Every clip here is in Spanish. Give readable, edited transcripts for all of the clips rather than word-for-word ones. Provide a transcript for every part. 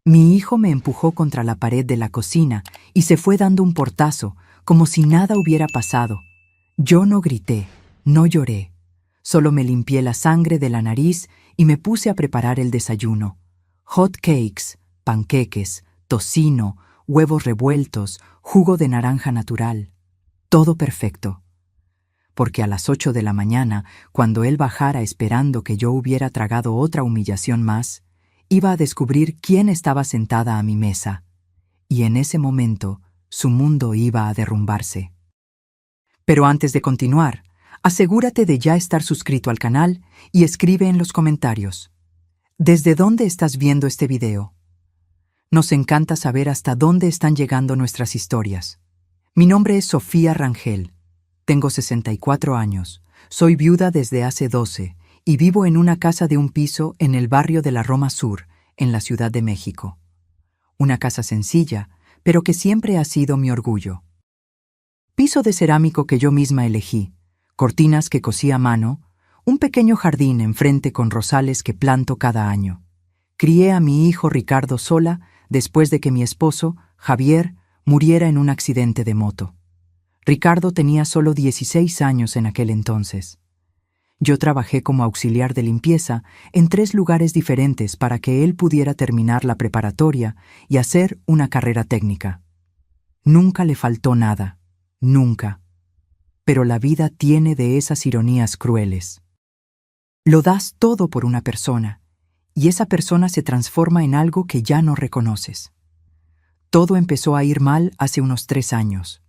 Mi hijo me empujó contra la pared de la cocina y se fue dando un portazo, como si nada hubiera pasado. Yo no grité, no lloré. Solo me limpié la sangre de la nariz y me puse a preparar el desayuno. Hot cakes, panqueques, tocino, huevos revueltos, jugo de naranja natural. Todo perfecto. Porque a las 8 de la mañana, cuando él bajara esperando que yo hubiera tragado otra humillación más, iba a descubrir quién estaba sentada a mi mesa. Y en ese momento, su mundo iba a derrumbarse. Pero antes de continuar, asegúrate de ya estar suscrito al canal y escribe en los comentarios: ¿desde dónde estás viendo este video? Nos encanta saber hasta dónde están llegando nuestras historias. Mi nombre es Sofía Rangel. Tengo 64 años, soy viuda desde hace 12 y vivo en una casa de un piso en el barrio de la Roma Sur, en la Ciudad de México. Una casa sencilla, pero que siempre ha sido mi orgullo. Piso de cerámico que yo misma elegí, cortinas que cosí a mano, un pequeño jardín enfrente con rosales que planto cada año. Crié a mi hijo Ricardo sola después de que mi esposo, Javier, muriera en un accidente de moto. Ricardo tenía solo 16 años en aquel entonces. Yo trabajé como auxiliar de limpieza en 3 lugares diferentes para que él pudiera terminar la preparatoria y hacer una carrera técnica. Nunca le faltó nada, nunca. Pero la vida tiene de esas ironías crueles. Lo das todo por una persona, y esa persona se transforma en algo que ya no reconoces. Todo empezó a ir mal hace unos 3 años.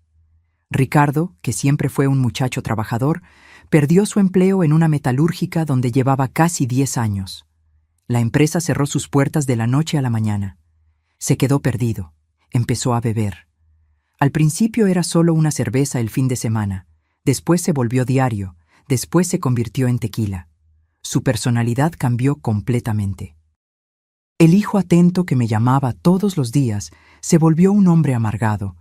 Ricardo, que siempre fue un muchacho trabajador, perdió su empleo en una metalúrgica donde llevaba casi 10 años. La empresa cerró sus puertas de la noche a la mañana. Se quedó perdido. Empezó a beber. Al principio era solo una cerveza el fin de semana. Después se volvió diario. Después se convirtió en tequila. Su personalidad cambió completamente. El hijo atento que me llamaba todos los días se volvió un hombre amargado,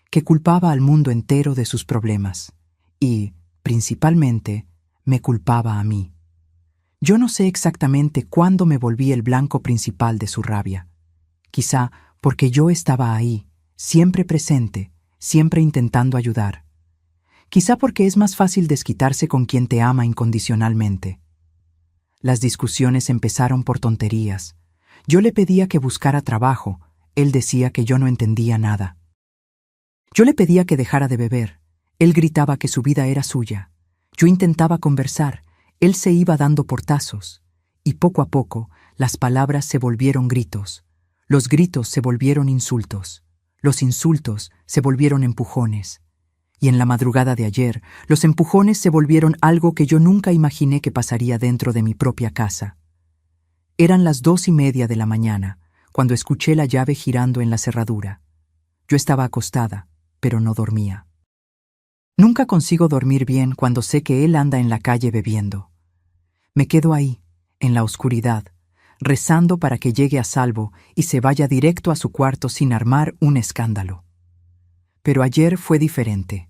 que culpaba al mundo entero de sus problemas y, principalmente, me culpaba a mí. Yo no sé exactamente cuándo me volví el blanco principal de su rabia. Quizá porque yo estaba ahí, siempre presente, siempre intentando ayudar. Quizá porque es más fácil desquitarse con quien te ama incondicionalmente. Las discusiones empezaron por tonterías. Yo le pedía que buscara trabajo, él decía que yo no entendía nada. Yo le pedía que dejara de beber. Él gritaba que su vida era suya. Yo intentaba conversar. Él se iba dando portazos. Y poco a poco, las palabras se volvieron gritos. Los gritos se volvieron insultos. Los insultos se volvieron empujones. Y en la madrugada de ayer, los empujones se volvieron algo que yo nunca imaginé que pasaría dentro de mi propia casa. Eran las 2:30 de la mañana, cuando escuché la llave girando en la cerradura. Yo estaba acostada, pero no dormía. Nunca consigo dormir bien cuando sé que él anda en la calle bebiendo. Me quedo ahí, en la oscuridad, rezando para que llegue a salvo y se vaya directo a su cuarto sin armar un escándalo. Pero ayer fue diferente.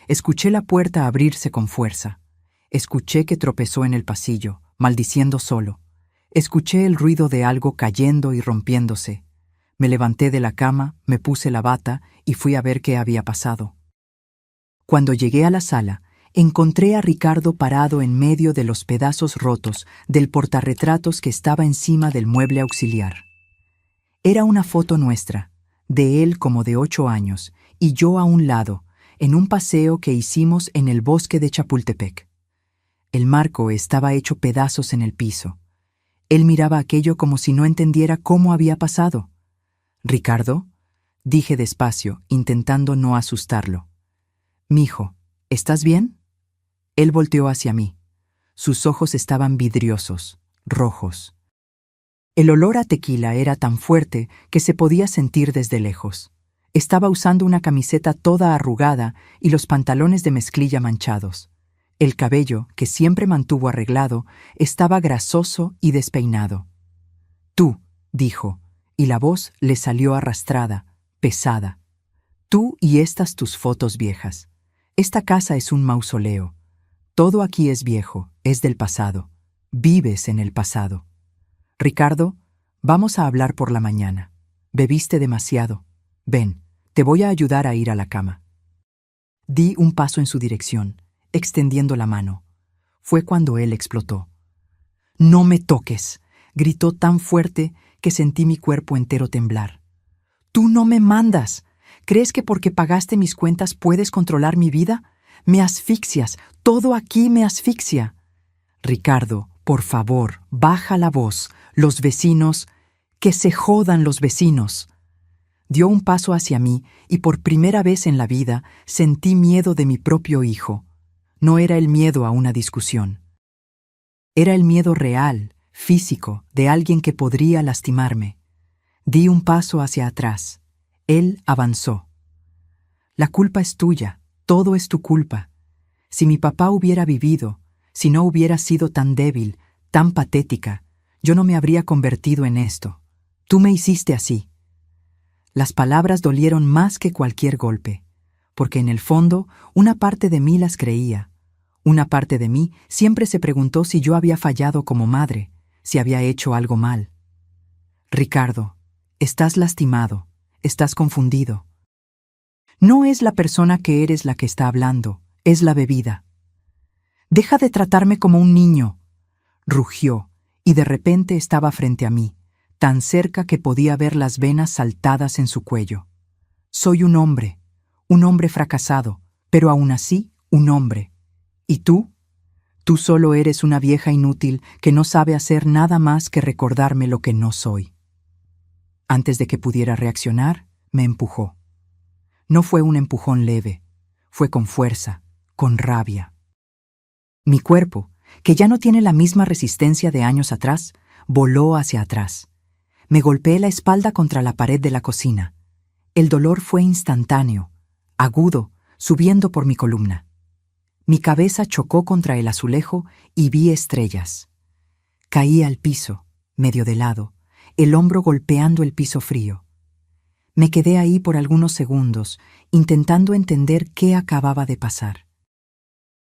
Escuché la puerta abrirse con fuerza. Escuché que tropezó en el pasillo, maldiciendo solo. Escuché el ruido de algo cayendo y rompiéndose. Me levanté de la cama, me puse la bata y fui a ver qué había pasado. Cuando llegué a la sala, encontré a Ricardo parado en medio de los pedazos rotos del portarretratos que estaba encima del mueble auxiliar. Era una foto nuestra, de él como de 8 años, y yo a un lado, en un paseo que hicimos en el bosque de Chapultepec. El marco estaba hecho pedazos en el piso. Él miraba aquello como si no entendiera cómo había pasado. «¿Ricardo?», dije despacio, intentando no asustarlo. «Mijo, ¿estás bien?». Él volteó hacia mí. Sus ojos estaban vidriosos, rojos. El olor a tequila era tan fuerte que se podía sentir desde lejos. Estaba usando una camiseta toda arrugada y los pantalones de mezclilla manchados. El cabello, que siempre mantuvo arreglado, estaba grasoso y despeinado. «Tú», dijo, y la voz le salió arrastrada, pesada. «Tú y estas tus fotos viejas. Esta casa es un mausoleo. Todo aquí es viejo, es del pasado. Vives en el pasado. Ricardo, Vamos a hablar por la mañana. Bebiste demasiado. Ven, te voy a ayudar a ir a la cama. Di un paso en su dirección, extendiendo la mano. Fue cuando él explotó. «¡No me toques!», gritó tan fuerte que sentí mi cuerpo entero temblar. «¡Tú no me mandas! ¿Crees que porque pagaste mis cuentas puedes controlar mi vida? Me asfixias, todo aquí me asfixia». «Ricardo, por favor, baja la voz. Los vecinos... ¡Que se jodan los vecinos!». Dio un paso hacia mí y por primera vez en la vida sentí miedo de mi propio hijo. No era el miedo a una discusión. Era el miedo real, físico, de alguien que podría lastimarme. Di un paso hacia atrás. Él avanzó. «La culpa es tuya, todo es tu culpa. Si mi papá hubiera vivido, si no hubiera sido tan débil, tan patética, yo no me habría convertido en esto. Tú me hiciste así». Las palabras dolieron más que cualquier golpe, porque en el fondo una parte de mí las creía. Una parte de mí siempre se preguntó si yo había fallado como madre, si había hecho algo mal. «Ricardo, estás lastimado, estás confundido. No es la persona que eres la que está hablando, es la bebida. Deja de tratarme como un niño», rugió, y de repente estaba frente a mí, tan cerca que podía ver las venas saltadas en su cuello. «Soy un hombre fracasado, pero aún así un hombre. ¿Y tú? Tú solo eres una vieja inútil que no sabe hacer nada más que recordarme lo que no soy». Antes de que pudiera reaccionar, me empujó. No fue un empujón leve, fue con fuerza, con rabia. Mi cuerpo, que ya no tiene la misma resistencia de años atrás, voló hacia atrás. Me golpeé la espalda contra la pared de la cocina. El dolor fue instantáneo, agudo, subiendo por mi columna. Mi cabeza chocó contra el azulejo y vi estrellas. Caí al piso, medio de lado, el hombro golpeando el piso frío. Me quedé ahí por algunos segundos, intentando entender qué acababa de pasar.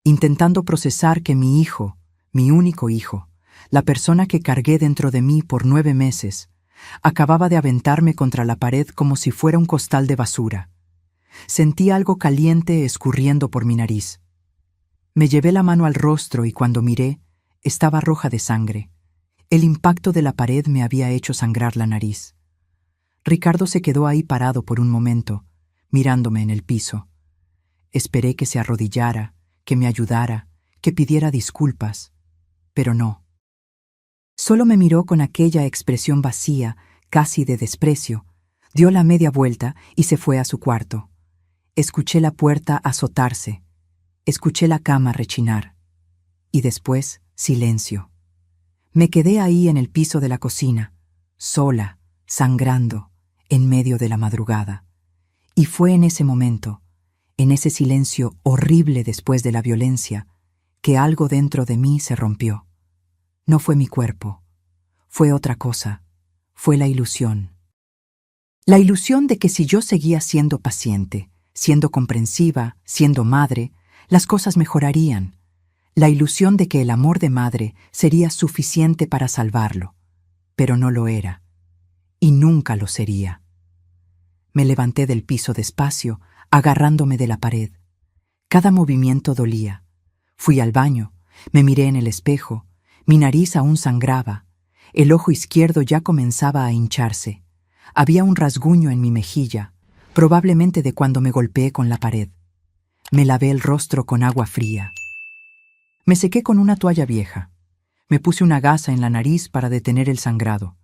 Intentando procesar que mi hijo, mi único hijo, la persona que cargué dentro de mí por 9 meses, acababa de aventarme contra la pared como si fuera un costal de basura. Sentí algo caliente escurriendo por mi nariz. Me llevé la mano al rostro y cuando miré, estaba roja de sangre. El impacto de la pared me había hecho sangrar la nariz. Ricardo se quedó ahí parado por un momento, mirándome en el piso. Esperé que se arrodillara, que me ayudara, que pidiera disculpas, pero no. Solo me miró con aquella expresión vacía, casi de desprecio, dio la media vuelta y se fue a su cuarto. Escuché la puerta azotarse, escuché la cama rechinar, y después silencio. Me quedé ahí en el piso de la cocina, sola, sangrando, en medio de la madrugada. Y fue en ese momento, en ese silencio horrible después de la violencia, que algo dentro de mí se rompió. No fue mi cuerpo, fue otra cosa, fue la ilusión. La ilusión de que si yo seguía siendo paciente, siendo comprensiva, siendo madre, las cosas mejorarían. La ilusión de que el amor de madre sería suficiente para salvarlo, pero no lo era, y nunca lo sería. Me levanté del piso despacio, agarrándome de la pared. Cada movimiento dolía. Fui al baño, me miré en el espejo, mi nariz aún sangraba, el ojo izquierdo ya comenzaba a hincharse. Había un rasguño en mi mejilla, probablemente de cuando me golpeé con la pared. Me lavé el rostro con agua fría. Me sequé con una toalla vieja. Me puse una gasa en la nariz para detener el sangrado.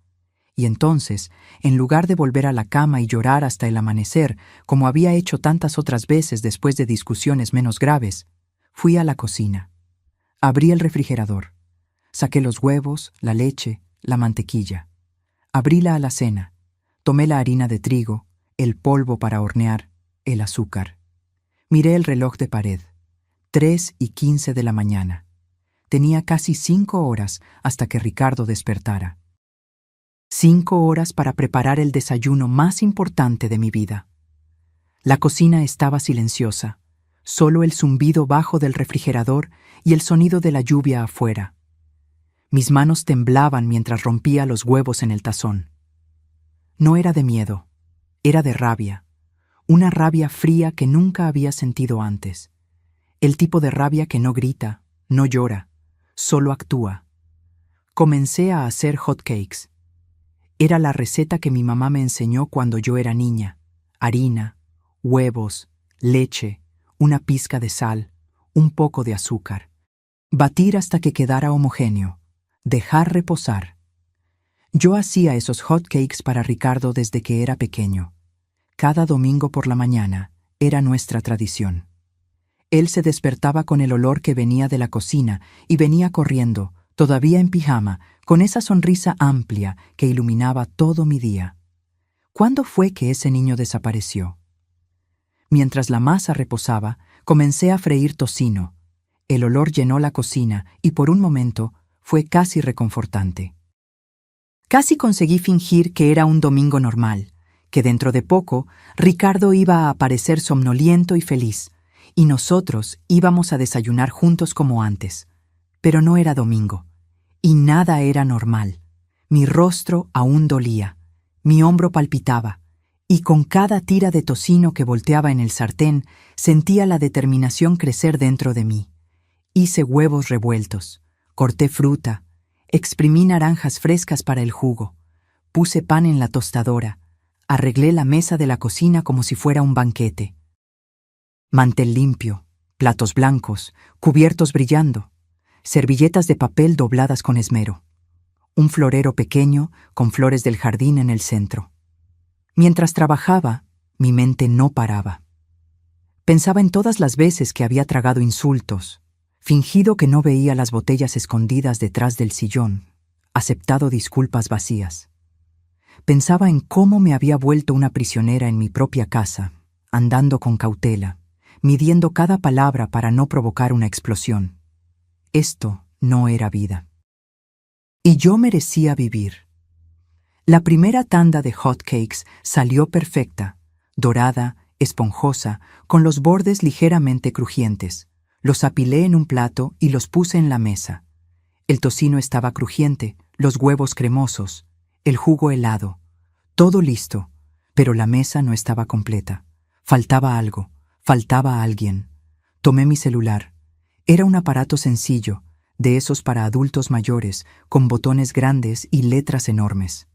Y entonces, en lugar de volver a la cama y llorar hasta el amanecer, como había hecho tantas otras veces después de discusiones menos graves, fui a la cocina. Abrí el refrigerador. Saqué los huevos, la leche, la mantequilla. Abrí la alacena. Tomé la harina de trigo, el polvo para hornear, el azúcar. Miré el reloj de pared. 3:15 de la mañana. Tenía casi 5 horas hasta que Ricardo despertara. 5 horas para preparar el desayuno más importante de mi vida. La cocina estaba silenciosa, solo el zumbido bajo del refrigerador y el sonido de la lluvia afuera. Mis manos temblaban mientras rompía los huevos en el tazón. No era de miedo, era de rabia. Una rabia fría que nunca había sentido antes. El tipo de rabia que no grita, no llora, solo actúa. Comencé a hacer hot cakes. Era la receta que mi mamá me enseñó cuando yo era niña. Harina, huevos, leche, una pizca de sal, un poco de azúcar. Batir hasta que quedara homogéneo. Dejar reposar. Yo hacía esos hot cakes para Ricardo desde que era pequeño. Cada domingo por la mañana era nuestra tradición. Él se despertaba con el olor que venía de la cocina y venía corriendo, todavía en pijama, con esa sonrisa amplia que iluminaba todo mi día. ¿Cuándo fue que ese niño desapareció? Mientras la masa reposaba, comencé a freír tocino. El olor llenó la cocina y por un momento fue casi reconfortante. Casi conseguí fingir que era un domingo normal, que dentro de poco Ricardo iba a aparecer somnoliento y feliz, y nosotros íbamos a desayunar juntos como antes. Pero no era domingo, y nada era normal. Mi rostro aún dolía, mi hombro palpitaba, y con cada tira de tocino que volteaba en el sartén sentía la determinación crecer dentro de mí. Hice huevos revueltos, corté fruta, exprimí naranjas frescas para el jugo, puse pan en la tostadora, arreglé la mesa de la cocina como si fuera un banquete. Mantel limpio, platos blancos, cubiertos brillando, servilletas de papel dobladas con esmero, un florero pequeño con flores del jardín en el centro. Mientras trabajaba, mi mente no paraba. Pensaba en todas las veces que había tragado insultos, fingido que no veía las botellas escondidas detrás del sillón, aceptado disculpas vacías. Pensaba en cómo me había vuelto una prisionera en mi propia casa, andando con cautela, midiendo cada palabra para no provocar una explosión. Esto no era vida. Y yo merecía vivir. La primera tanda de hot cakes salió perfecta, dorada, esponjosa, con los bordes ligeramente crujientes. Los apilé en un plato y los puse en la mesa. El tocino estaba crujiente, los huevos cremosos, el jugo helado. Todo listo, pero la mesa no estaba completa. Faltaba algo, faltaba alguien. Tomé mi celular. Era un aparato sencillo, de esos para adultos mayores, con botones grandes y letras enormes.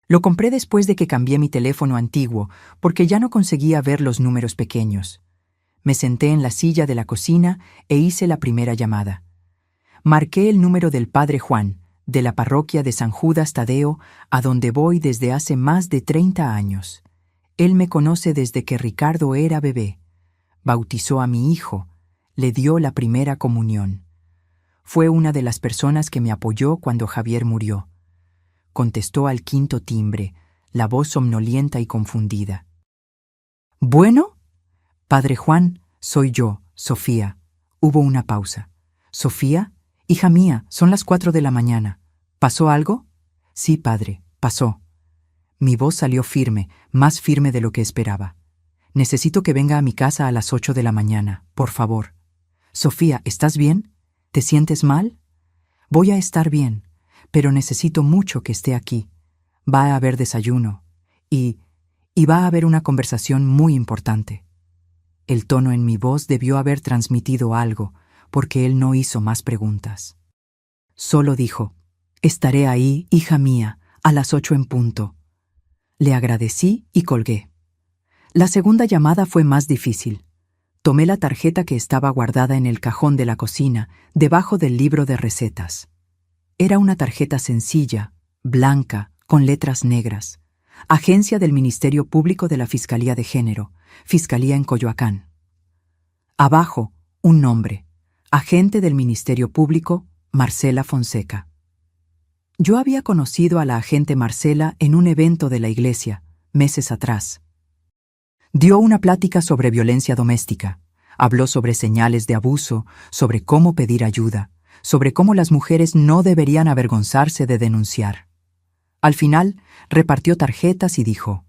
Lo compré después de que cambié mi teléfono antiguo, porque ya no conseguía ver los números pequeños. Me senté en la silla de la cocina e hice la primera llamada. Marqué el número del Padre Juan, de la parroquia de San Judas Tadeo, a donde voy desde hace más de 30 años. Él me conoce desde que Ricardo era bebé. Bautizó a mi hijo, le dio la primera comunión. Fue una de las personas que me apoyó cuando Javier murió. Contestó al quinto timbre, la voz somnolienta y confundida. ¿Bueno? Padre Juan, soy yo, Sofía. Hubo una pausa. ¿Sofía? Hija mía, son las 4 de la mañana. ¿Pasó algo? Sí, padre, pasó. Mi voz salió firme, más firme de lo que esperaba. Necesito que venga a mi casa a las 8 de la mañana, por favor. Sofía, ¿estás bien? ¿Te sientes mal? Voy a estar bien, pero necesito mucho que esté aquí. Va a haber desayuno y va a haber una conversación muy importante. El tono en mi voz debió haber transmitido algo, porque él no hizo más preguntas. Solo dijo, «Estaré ahí, hija mía, a las 8 en punto». Le agradecí y colgué. La segunda llamada fue más difícil. Tomé la tarjeta que estaba guardada en el cajón de la cocina, debajo del libro de recetas. Era una tarjeta sencilla, blanca, con letras negras. Agencia del Ministerio Público de la Fiscalía de Género, Fiscalía en Coyoacán. Abajo, un nombre. Agente del Ministerio Público, Marcela Fonseca. Yo había conocido a la agente Marcela en un evento de la iglesia, meses atrás. Dio una plática sobre violencia doméstica. Habló sobre señales de abuso, sobre cómo pedir ayuda, sobre cómo las mujeres no deberían avergonzarse de denunciar. Al final, repartió tarjetas y dijo,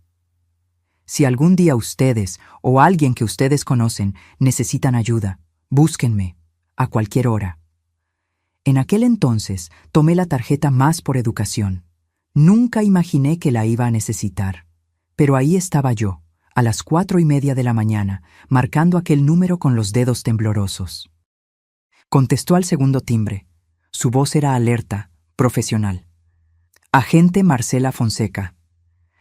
«Si algún día ustedes o alguien que ustedes conocen necesitan ayuda, búsquenme, a cualquier hora». En aquel entonces tomé la tarjeta más por educación. Nunca imaginé que la iba a necesitar. Pero ahí estaba yo, a las 4:30 de la mañana, marcando aquel número con los dedos temblorosos. Contestó al segundo timbre. Su voz era alerta, profesional. Agente Marcela Fonseca.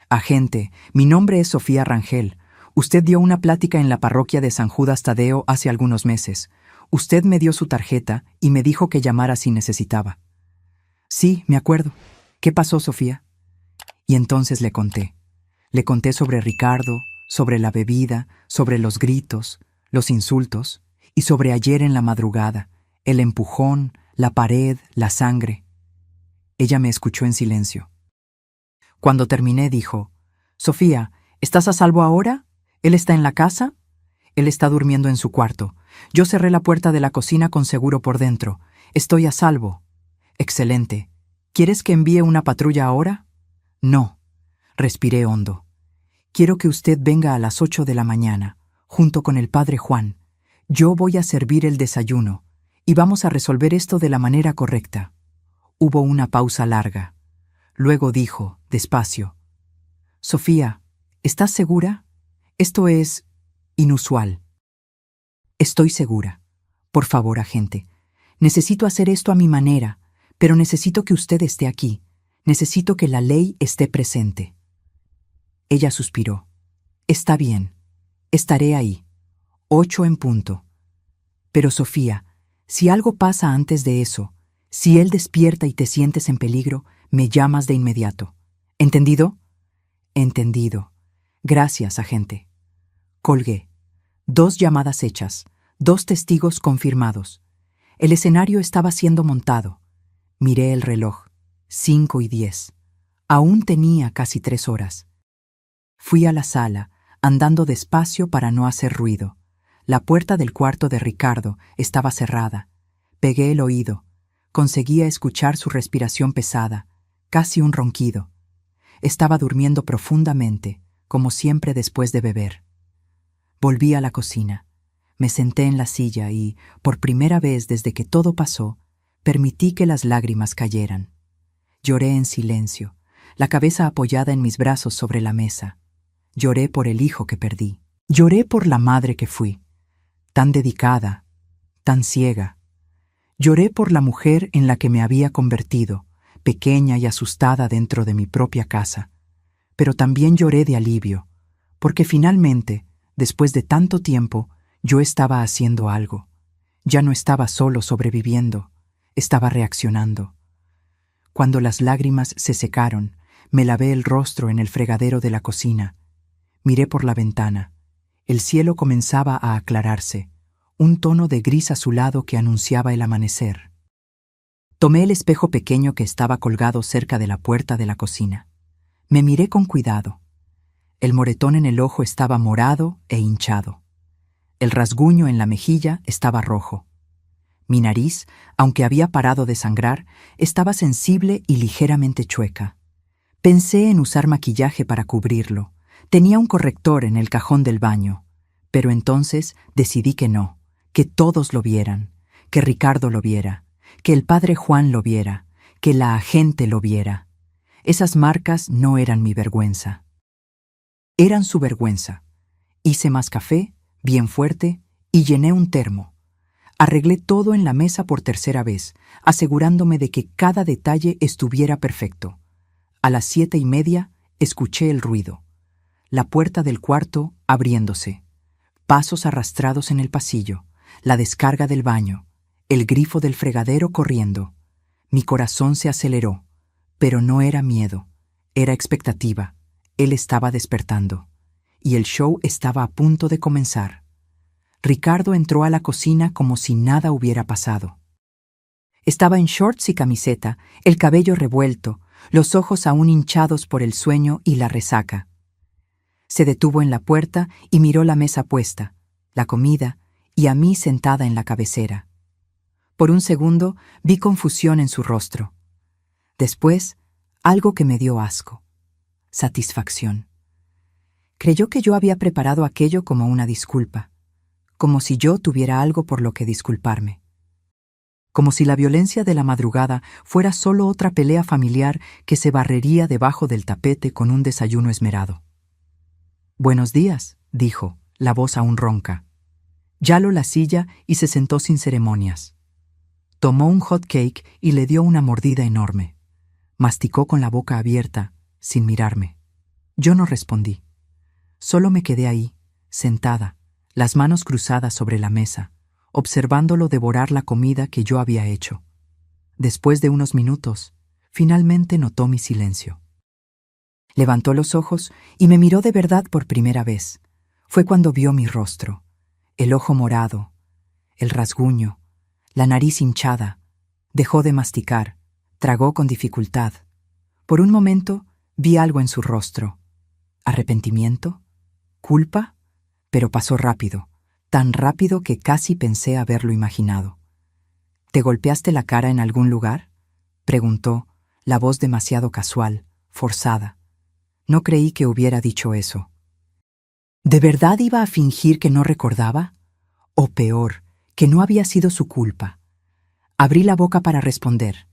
Agente, mi nombre es Sofía Rangel. Usted dio una plática en la parroquia de San Judas Tadeo hace algunos meses. Usted me dio su tarjeta y me dijo que llamara si necesitaba. Sí, me acuerdo. ¿Qué pasó, Sofía? Y entonces le conté. Le conté sobre Ricardo, sobre la bebida, sobre los gritos, los insultos, y sobre ayer en la madrugada, el empujón, la pared, la sangre. Ella me escuchó en silencio. Cuando terminé, dijo: Sofía, ¿estás a salvo ahora? ¿Él está en la casa? Él está durmiendo en su cuarto. Yo cerré la puerta de la cocina con seguro por dentro. Estoy a salvo. Excelente. ¿Quieres que envíe una patrulla ahora? No. Respiré hondo. Quiero que usted venga a las 8 de la mañana, junto con el padre Juan. Yo voy a servir el desayuno, y vamos a resolver esto de la manera correcta. Hubo una pausa larga. Luego dijo, despacio: Sofía, ¿estás segura? Esto es inusual. Estoy segura. Por favor, agente. Necesito hacer esto a mi manera, pero necesito que usted esté aquí. Necesito que la ley esté presente. Ella suspiró. Está bien. Estaré ahí. 8 en punto. Pero Sofía, si algo pasa antes de eso, si él despierta y te sientes en peligro, me llamas de inmediato. ¿Entendido? Entendido. Gracias, agente. Colgué. 2 llamadas hechas, 2 testigos confirmados. El escenario estaba siendo montado. Miré el reloj. 5:10. Aún tenía casi 3 horas. Fui a la sala, andando despacio para no hacer ruido. La puerta del cuarto de Ricardo estaba cerrada. Pegué el oído. Conseguía escuchar su respiración pesada, casi un ronquido. Estaba durmiendo profundamente, como siempre después de beber. Volví a la cocina. Me senté en la silla y, por primera vez desde que todo pasó, permití que las lágrimas cayeran. Lloré en silencio, la cabeza apoyada en mis brazos sobre la mesa. Lloré por el hijo que perdí. Lloré por la madre que fui, tan dedicada, tan ciega. Lloré por la mujer en la que me había convertido, pequeña y asustada dentro de mi propia casa. Pero también lloré de alivio, porque finalmente, después de tanto tiempo, yo estaba haciendo algo. Ya no estaba solo sobreviviendo, estaba reaccionando. Cuando las lágrimas se secaron, me lavé el rostro en el fregadero de la cocina. Miré por la ventana. El cielo comenzaba a aclararse, un tono de gris azulado que anunciaba el amanecer. Tomé el espejo pequeño que estaba colgado cerca de la puerta de la cocina. Me miré con cuidado. El moretón en el ojo estaba morado e hinchado. El rasguño en la mejilla estaba rojo. Mi nariz, aunque había parado de sangrar, estaba sensible y ligeramente chueca. Pensé en usar maquillaje para cubrirlo. Tenía un corrector en el cajón del baño. Pero entonces decidí que no, que todos lo vieran, que Ricardo lo viera, que el padre Juan lo viera, que la agente lo viera. Esas marcas no eran mi vergüenza. Eran su vergüenza. Hice más café, bien fuerte, y llené un termo. Arreglé todo en la mesa por tercera vez, asegurándome de que cada detalle estuviera perfecto. A las 7:30 escuché el ruido. La puerta del cuarto abriéndose. Pasos arrastrados en el pasillo, la descarga del baño, el grifo del fregadero corriendo. Mi corazón se aceleró, pero no era miedo, era expectativa. Él estaba despertando, y el show estaba a punto de comenzar. Ricardo entró a la cocina como si nada hubiera pasado. Estaba en shorts y camiseta, el cabello revuelto, los ojos aún hinchados por el sueño y la resaca. Se detuvo en la puerta y miró la mesa puesta, la comida, y a mí sentada en la cabecera. Por un segundo vi confusión en su rostro. Después, algo que me dio asco. Satisfacción. Creyó que yo había preparado aquello como una disculpa, como si yo tuviera algo por lo que disculparme. como si la violencia de la madrugada fuera solo otra pelea familiar que se barrería debajo del tapete con un desayuno esmerado. «Buenos días», dijo, la voz aún ronca. Jaló la silla y se sentó sin ceremonias. Tomó un hot cake y le dio una mordida enorme. Masticó con la boca abierta, sin mirarme. Yo no respondí. Solo me quedé ahí, sentada, las manos cruzadas sobre la mesa, observándolo devorar la comida que yo había hecho. Después de unos minutos, finalmente notó mi silencio. Levantó los ojos y me miró de verdad por primera vez. Fue cuando vio mi rostro, el ojo morado, el rasguño, la nariz hinchada. Dejó de masticar, tragó con dificultad. Por un momento vi algo en su rostro. ¿Arrepentimiento? ¿Culpa? Pero pasó rápido, tan rápido que casi pensé haberlo imaginado. ¿Te golpeaste la cara en algún lugar?, preguntó, la voz demasiado casual, forzada. No creí que hubiera dicho eso. ¿De verdad iba a fingir que no recordaba? O peor, que no había sido su culpa. Abrí la boca para responder,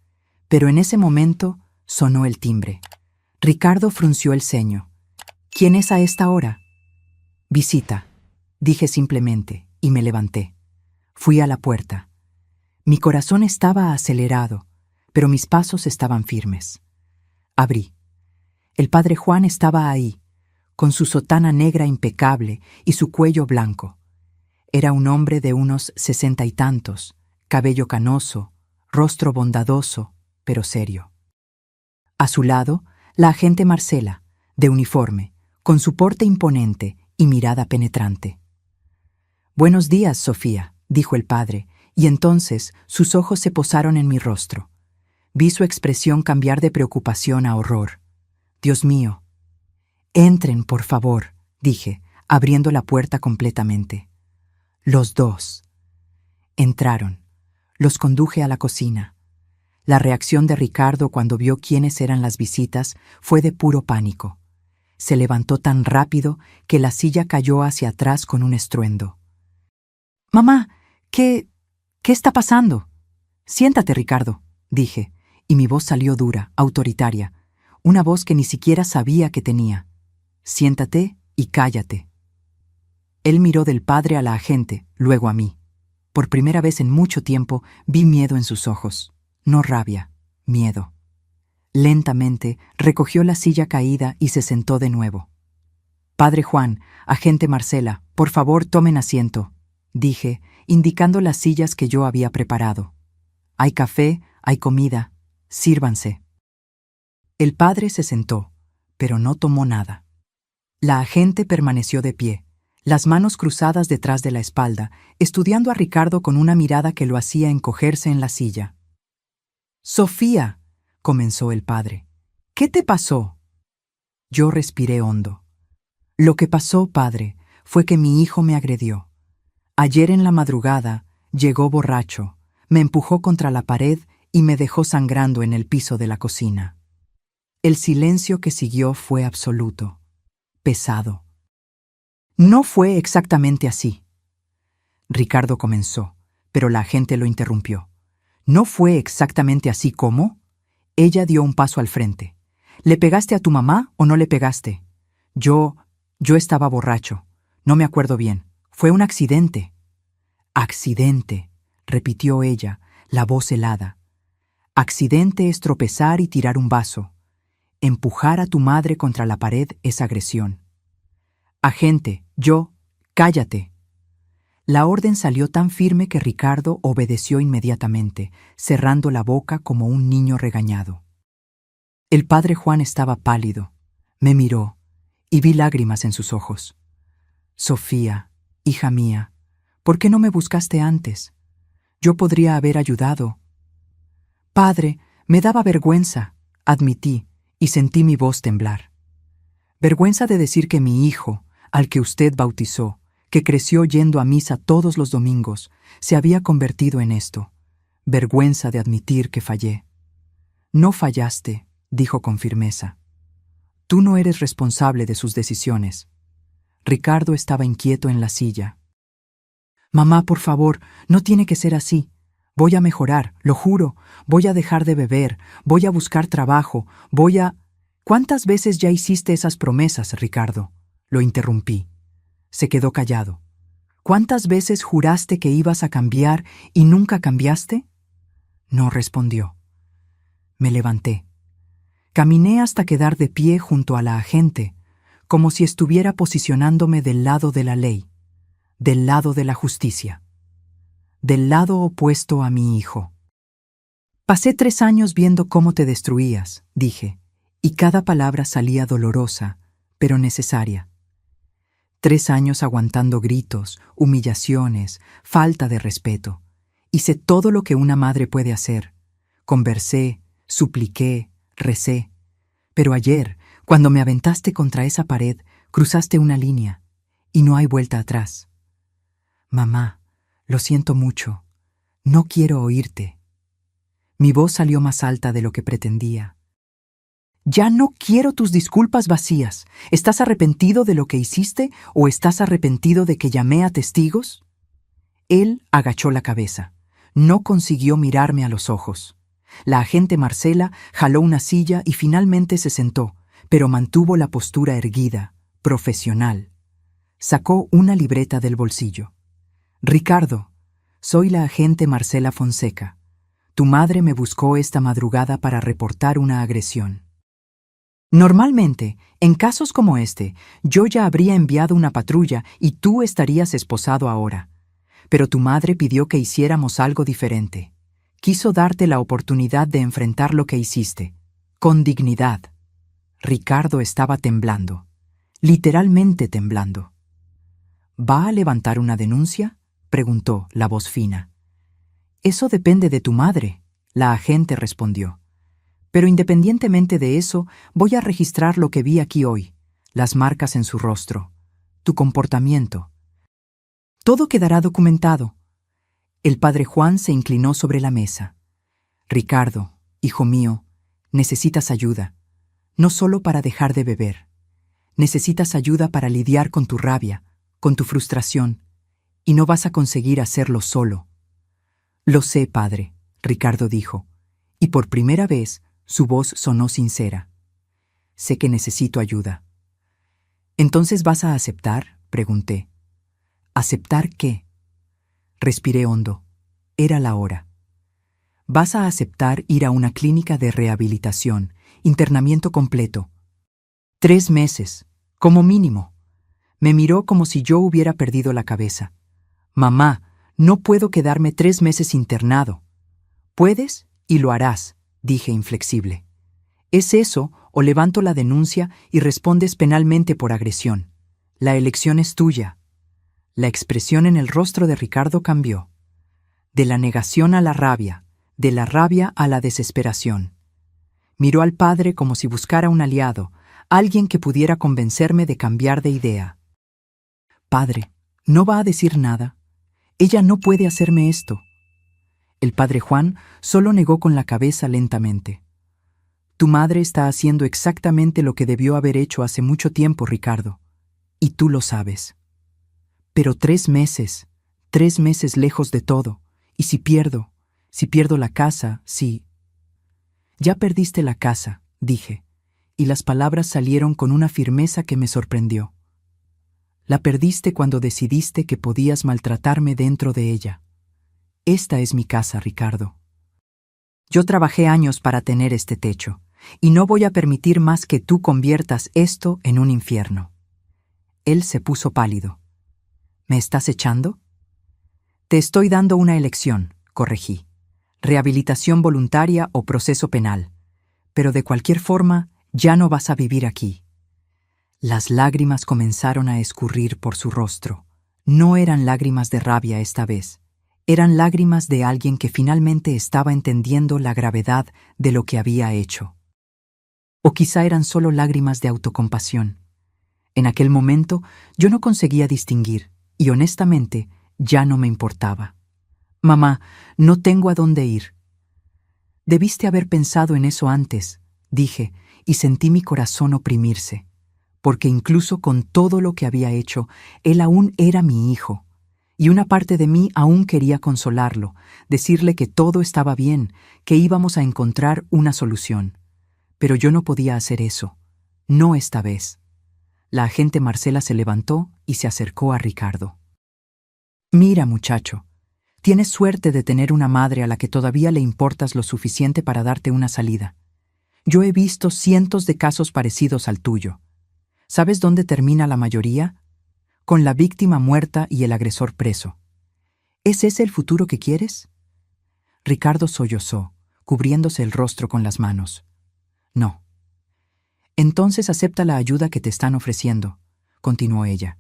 pero en ese momento sonó el timbre. Ricardo frunció el ceño. ¿Quién es a esta hora? Visita, dije simplemente, y me levanté. Fui a la puerta. Mi corazón estaba acelerado, pero mis pasos estaban firmes. Abrí. El padre Juan estaba ahí, con su sotana negra impecable y su cuello blanco. Era un hombre de unos 60 y tantos, cabello canoso, rostro bondadoso, pero serio. A su lado, la agente Marcela, de uniforme, con su porte imponente y mirada penetrante. «Buenos días, Sofía», dijo el padre, y entonces sus ojos se posaron en mi rostro. Vi su expresión cambiar de preocupación a horror. «Dios mío». «Entren, por favor», dije, abriendo la puerta completamente. Los dos. Entraron. Los conduje a la cocina. La reacción de Ricardo cuando vio quiénes eran las visitas fue de puro pánico. Se levantó tan rápido que la silla cayó hacia atrás con un estruendo. «Mamá, ¿qué está pasando?» «Siéntate, Ricardo», dije, y mi voz salió dura, autoritaria, una voz que ni siquiera sabía que tenía. «Siéntate y cállate». Él miró del padre a la agente, luego a mí. Por primera vez en mucho tiempo vi miedo en sus ojos. No rabia, miedo. Lentamente recogió la silla caída y se sentó de nuevo. «Padre Juan, agente Marcela, por favor tomen asiento», dije, indicando las sillas que yo había preparado. «Hay café, hay comida. Sírvanse». El padre se sentó, pero no tomó nada. La agente permaneció de pie, las manos cruzadas detrás de la espalda, estudiando a Ricardo con una mirada que lo hacía encogerse en la silla. «Sofía», comenzó el padre, «¿qué te pasó?» Yo respiré hondo. «Lo que pasó, padre, fue que mi hijo me agredió. Ayer en la madrugada llegó borracho, me empujó contra la pared y me dejó sangrando en el piso de la cocina». El silencio que siguió fue absoluto, pesado. «No fue exactamente así». Ricardo comenzó, pero la agente lo interrumpió. «¿No fue exactamente así cómo?» Ella dio un paso al frente. «¿Le pegaste a tu mamá o no le pegaste?» Yo estaba borracho. No me acuerdo bien. Fue un accidente». «Accidente», repitió ella, la voz helada. «Accidente es tropezar y tirar un vaso. Empujar a tu madre contra la pared es agresión». «Agente, cállate». La orden salió tan firme que Ricardo obedeció inmediatamente, cerrando la boca como un niño regañado. El padre Juan estaba pálido. Me miró y vi lágrimas en sus ojos. «Sofía, hija mía, ¿por qué no me buscaste antes? Yo podría haber ayudado». «Padre, me daba vergüenza», admití, y sentí mi voz temblar. «Vergüenza de decir que mi hijo, al que usted bautizó, que creció yendo a misa todos los domingos, se había convertido en esto. Vergüenza de admitir que fallé». «No fallaste», dijo con firmeza. «Tú no eres responsable de sus decisiones». Ricardo estaba inquieto en la silla. «Mamá, por favor, no tiene que ser así. Voy a mejorar, lo juro, voy a dejar de beber, voy a buscar trabajo, voy a... ¿Cuántas veces ya hiciste esas promesas, Ricardo? Lo interrumpí. Se quedó callado. ¿Cuántas veces juraste que ibas a cambiar y nunca cambiaste? No respondió. Me levanté. Caminé hasta quedar de pie junto a la agente, como si estuviera posicionándome del lado de la ley, del lado de la justicia, del lado opuesto a mi hijo. Pasé 3 años viendo cómo te destruías, dije, y cada palabra salía dolorosa, pero necesaria. 3 años aguantando gritos, humillaciones, falta de respeto. Hice todo lo que una madre puede hacer. Conversé, supliqué, recé. Pero ayer, cuando me aventaste contra esa pared, cruzaste una línea, y no hay vuelta atrás. Mamá, lo siento mucho. No quiero oírte. Mi voz salió más alta de lo que pretendía. Ya no quiero tus disculpas vacías. ¿Estás arrepentido de lo que hiciste o estás arrepentido de que llamé a testigos? Él agachó la cabeza. No consiguió mirarme a los ojos. La agente Marcela jaló una silla y finalmente se sentó, pero mantuvo la postura erguida, profesional. Sacó una libreta del bolsillo. Ricardo, soy la agente Marcela Fonseca. Tu madre me buscó esta madrugada para reportar una agresión. Normalmente, en casos como este, yo ya habría enviado una patrulla y tú estarías esposado ahora. Pero tu madre pidió que hiciéramos algo diferente. Quiso darte la oportunidad de enfrentar lo que hiciste, con dignidad. Ricardo estaba temblando, literalmente temblando. ¿Va a levantar una denuncia?, preguntó la voz fina. Eso depende de tu madre, la agente respondió. Pero independientemente de eso, voy a registrar lo que vi aquí hoy, las marcas en su rostro, tu comportamiento. Todo quedará documentado. El padre Juan se inclinó sobre la mesa. Ricardo, hijo mío, necesitas ayuda, no solo para dejar de beber. Necesitas ayuda para lidiar con tu rabia, con tu frustración, y no vas a conseguir hacerlo solo. Lo sé, padre, Ricardo dijo, y por primera vez su voz sonó sincera. Sé que necesito ayuda. ¿Entonces vas a aceptar?, pregunté. ¿Aceptar qué? Respiré hondo. Era la hora. Vas a aceptar ir a una clínica de rehabilitación, internamiento completo. 3 meses, como mínimo. Me miró como si yo hubiera perdido la cabeza. Mamá, no puedo quedarme 3 meses internado. Puedes y lo harás, dije inflexible. Es eso o levanto la denuncia y respondes penalmente por agresión. La elección es tuya. La expresión en el rostro de Ricardo cambió. De la negación a la rabia, de la rabia a la desesperación. Miró al padre como si buscara un aliado, alguien que pudiera convencerme de cambiar de idea. Padre, ¿no va a decir nada? Ella no puede hacerme esto. El padre Juan solo negó con la cabeza lentamente. Tu madre está haciendo exactamente lo que debió haber hecho hace mucho tiempo, Ricardo. Y tú lo sabes. Pero 3 meses, 3 meses lejos de todo. ¿Y si pierdo la casa, si... Ya perdiste la casa, dije, y las palabras salieron con una firmeza que me sorprendió. La perdiste cuando decidiste que podías maltratarme dentro de ella. Esta es mi casa, Ricardo. Yo trabajé años para tener este techo, y no voy a permitir más que tú conviertas esto en un infierno. Él se puso pálido. ¿Me estás echando? Te estoy dando una elección, corregí. Rehabilitación voluntaria o proceso penal. Pero de cualquier forma, ya no vas a vivir aquí. Las lágrimas comenzaron a escurrir por su rostro. No eran lágrimas de rabia esta vez. Eran lágrimas de alguien que finalmente estaba entendiendo la gravedad de lo que había hecho. O quizá eran solo lágrimas de autocompasión. En aquel momento yo no conseguía distinguir, y honestamente ya no me importaba. Mamá, no tengo a dónde ir. Debiste haber pensado en eso antes, dije, y sentí mi corazón oprimirse, porque incluso con todo lo que había hecho, él aún era mi hijo, Y una parte de mí aún quería consolarlo, decirle que todo estaba bien, que íbamos a encontrar una solución. Pero yo no podía hacer eso. No esta vez. La agente Marcela se levantó y se acercó a Ricardo. Mira, muchacho, tienes suerte de tener una madre a la que todavía le importas lo suficiente para darte una salida. Yo he visto cientos de casos parecidos al tuyo. ¿Sabes dónde termina la mayoría? Con la víctima muerta y el agresor preso. ¿Es ese el futuro que quieres? Ricardo sollozó, cubriéndose el rostro con las manos. No. Entonces acepta la ayuda que te están ofreciendo, continuó ella.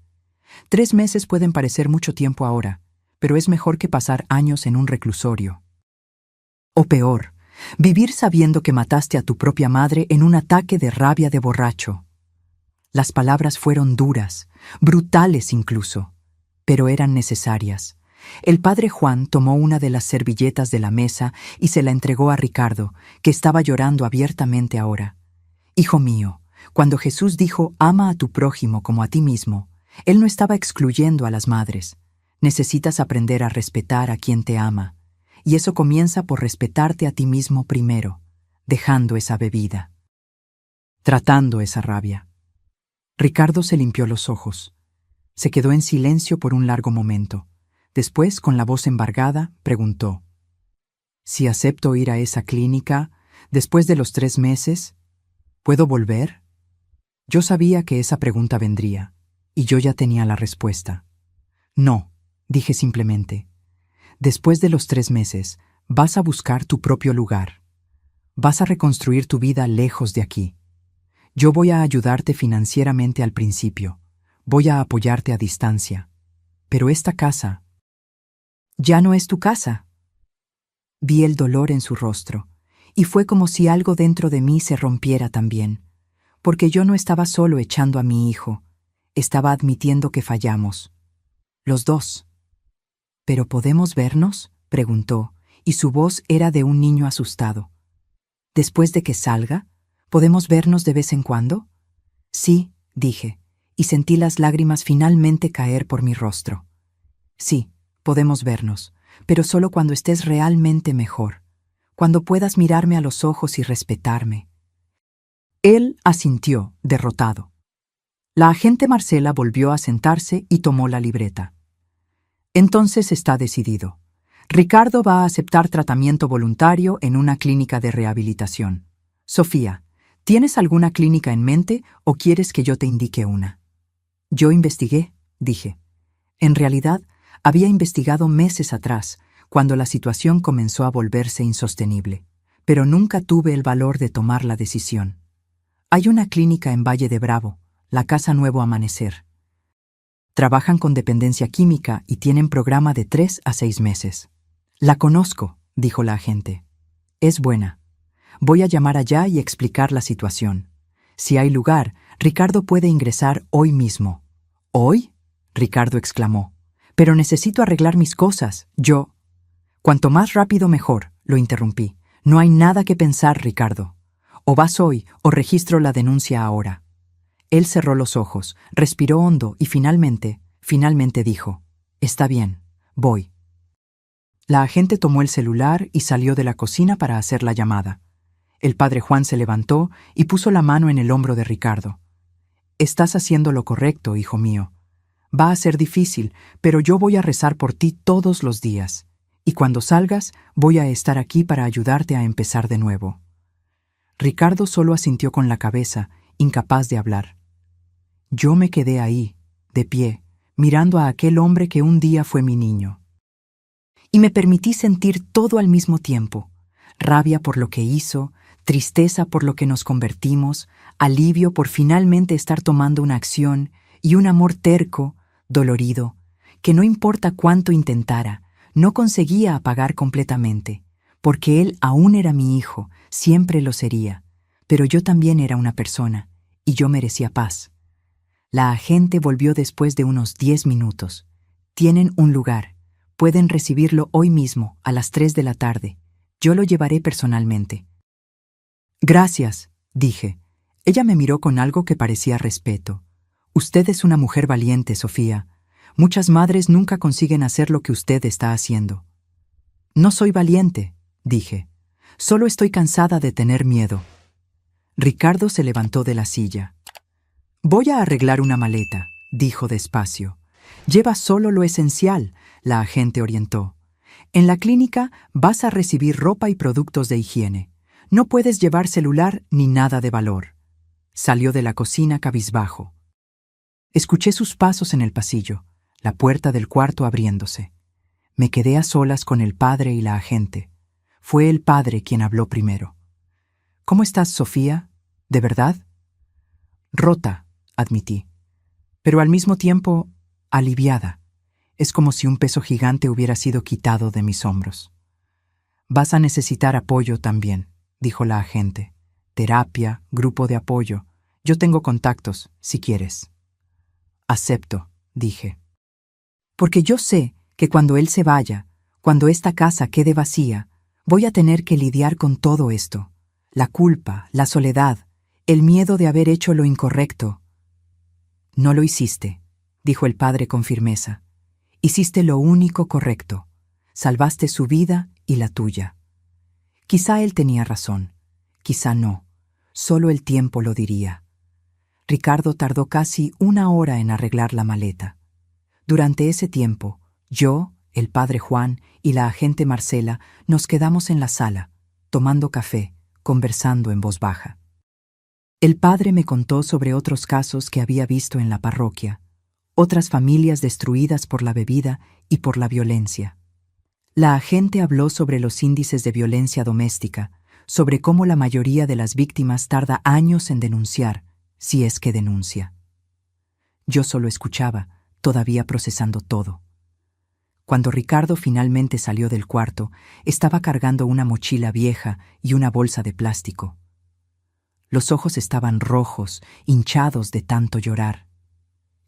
3 meses pueden parecer mucho tiempo ahora, pero es mejor que pasar años en un reclusorio. O peor, vivir sabiendo que mataste a tu propia madre en un ataque de rabia de borracho. Las palabras fueron duras, brutales incluso, pero eran necesarias. El padre Juan tomó una de las servilletas de la mesa y se la entregó a Ricardo, que estaba llorando abiertamente ahora. Hijo mío, cuando Jesús dijo «ama a tu prójimo como a ti mismo», Él no estaba excluyendo a las madres. Necesitas aprender a respetar a quien te ama, y eso comienza por respetarte a ti mismo primero, dejando esa bebida, tratando esa rabia. Ricardo se limpió los ojos. Se quedó en silencio por un largo momento. Después, con la voz embargada, preguntó: «Si acepto ir a esa clínica, después de los 3 meses, ¿puedo volver?» Yo sabía que esa pregunta vendría, y yo ya tenía la respuesta. «No», dije simplemente. «Después de los 3 meses, vas a buscar tu propio lugar. Vas a reconstruir tu vida lejos de aquí. Yo voy a ayudarte financieramente al principio. Voy a apoyarte a distancia. Pero esta casa ya no es tu casa». Vi el dolor en su rostro, y fue como si algo dentro de mí se rompiera también, porque yo no estaba solo echando a mi hijo, estaba admitiendo que fallamos. Los dos. «¿Pero podemos vernos?», preguntó, y su voz era de un niño asustado. «¿Después de que salga, podemos vernos de vez en cuando?» «Sí», dije, y sentí las lágrimas finalmente caer por mi rostro. «Sí, podemos vernos, pero solo cuando estés realmente mejor, cuando puedas mirarme a los ojos y respetarme». Él asintió, derrotado. La agente Marcela volvió a sentarse y tomó la libreta. «Entonces está decidido. Ricardo va a aceptar tratamiento voluntario en una clínica de rehabilitación. Sofía, ¿tienes alguna clínica en mente o quieres que yo te indique una?» «Yo investigué», dije. En realidad, había investigado meses atrás, cuando la situación comenzó a volverse insostenible, pero nunca tuve el valor de tomar la decisión. Hay una clínica en Valle de Bravo, la Casa Nuevo Amanecer. Trabajan con dependencia química y tienen programa de 3 a 6 meses. «La conozco», dijo la agente. «Es buena. Voy a llamar allá y explicar la situación. Si hay lugar, Ricardo puede ingresar hoy mismo». «¿Hoy?», Ricardo exclamó. «Pero necesito arreglar mis cosas. Yo...» «Cuanto más rápido mejor», lo interrumpí. «No hay nada que pensar, Ricardo. O vas hoy o registro la denuncia ahora». Él cerró los ojos, respiró hondo y finalmente dijo: «Está bien, voy». La agente tomó el celular y salió de la cocina para hacer la llamada. El padre Juan se levantó y puso la mano en el hombro de Ricardo. «Estás haciendo lo correcto, hijo mío. Va a ser difícil, pero yo voy a rezar por ti todos los días. Y cuando salgas, voy a estar aquí para ayudarte a empezar de nuevo». Ricardo solo asintió con la cabeza, incapaz de hablar. Yo me quedé ahí, de pie, mirando a aquel hombre que un día fue mi niño. Y me permití sentir todo al mismo tiempo: rabia por lo que hizo, tristeza por lo que nos convertimos, alivio por finalmente estar tomando una acción y un amor terco, dolorido, que no importa cuánto intentara, no conseguía apagar completamente, porque él aún era mi hijo, siempre lo sería, pero yo también era una persona, y yo merecía paz. La agente volvió después de unos 10 minutos. «Tienen un lugar. Pueden recibirlo hoy mismo, a las 3 de la tarde. Yo lo llevaré personalmente». «Gracias», dije. Ella me miró con algo que parecía respeto. «Usted es una mujer valiente, Sofía. Muchas madres nunca consiguen hacer lo que usted está haciendo. No soy valiente, dije. Solo estoy cansada de tener miedo. Ricardo se levantó de la silla. Voy a arreglar una maleta, dijo despacio. Lleva solo lo esencial, la agente orientó. En la clínica vas a recibir ropa y productos de higiene. No puedes llevar celular ni nada de valor. Salió de la cocina cabizbajo. Escuché sus pasos en el pasillo, la puerta del cuarto abriéndose. Me quedé a solas con el padre y la agente. Fue el padre quien habló primero. ¿Cómo estás, Sofía? ¿De verdad? Rota, admití, pero al mismo tiempo aliviada. Es como si un peso gigante hubiera sido quitado de mis hombros. Vas a necesitar apoyo también, dijo la agente. Terapia, grupo de apoyo. Yo tengo contactos, si quieres. Acepto, dije. Porque yo sé que cuando él se vaya, cuando esta casa quede vacía, voy a tener que lidiar con todo esto. La culpa, la soledad, el miedo de haber hecho lo incorrecto. No lo hiciste, dijo el padre con firmeza. Hiciste lo único correcto. Salvaste su vida y la tuya. Quizá él tenía razón, quizá no. Solo el tiempo lo diría. Ricardo tardó casi 1 hora en arreglar la maleta. Durante ese tiempo, yo, el padre Juan y la agente Marcela nos quedamos en la sala, tomando café, conversando en voz baja. El padre me contó sobre otros casos que había visto en la parroquia, otras familias destruidas por la bebida y por la violencia. La agente habló sobre los índices de violencia doméstica, sobre cómo la mayoría de las víctimas tarda años en denunciar, si es que denuncia. Yo solo escuchaba, todavía procesando todo. Cuando Ricardo finalmente salió del cuarto, estaba cargando una mochila vieja y una bolsa de plástico. Los ojos estaban rojos, hinchados de tanto llorar.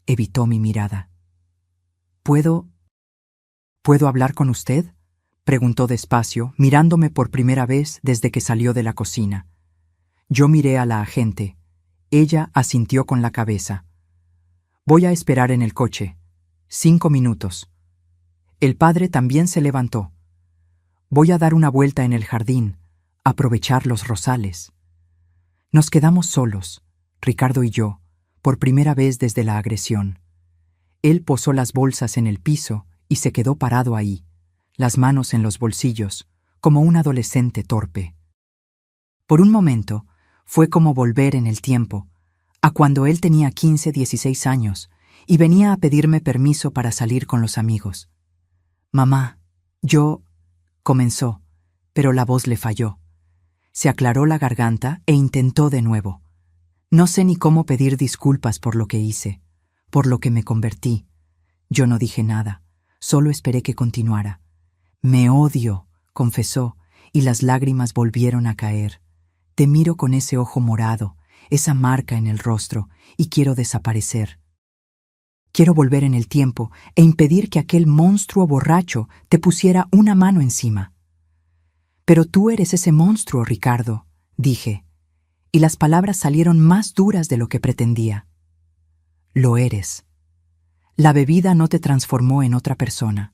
Evitó mi mirada. ¿Puedo hablar con usted?, preguntó despacio, mirándome por primera vez desde que salió de la cocina. Yo miré a la agente. Ella asintió con la cabeza. Voy a esperar en el coche. 5 minutos. El padre también se levantó. Voy a dar una vuelta en el jardín, aprovechar los rosales. Nos quedamos solos, Ricardo y yo, por primera vez desde la agresión. Él posó las bolsas en el piso y se quedó parado ahí, las manos en los bolsillos, como un adolescente torpe. Por un momento, fue como volver en el tiempo, a cuando él tenía 15, 16 años, y venía a pedirme permiso para salir con los amigos. «Mamá, yo...», comenzó, pero la voz le falló. Se aclaró la garganta e intentó de nuevo. No sé ni cómo pedir disculpas por lo que hice, por lo que me convertí. Yo no dije nada, solo esperé que continuara. «Me odio», confesó, y las lágrimas volvieron a caer. «Te miro con ese ojo morado, esa marca en el rostro, y quiero desaparecer. Quiero volver en el tiempo e impedir que aquel monstruo borracho te pusiera una mano encima». «Pero tú eres ese monstruo, Ricardo», dije, y las palabras salieron más duras de lo que pretendía. «Lo eres. La bebida no te transformó en otra persona.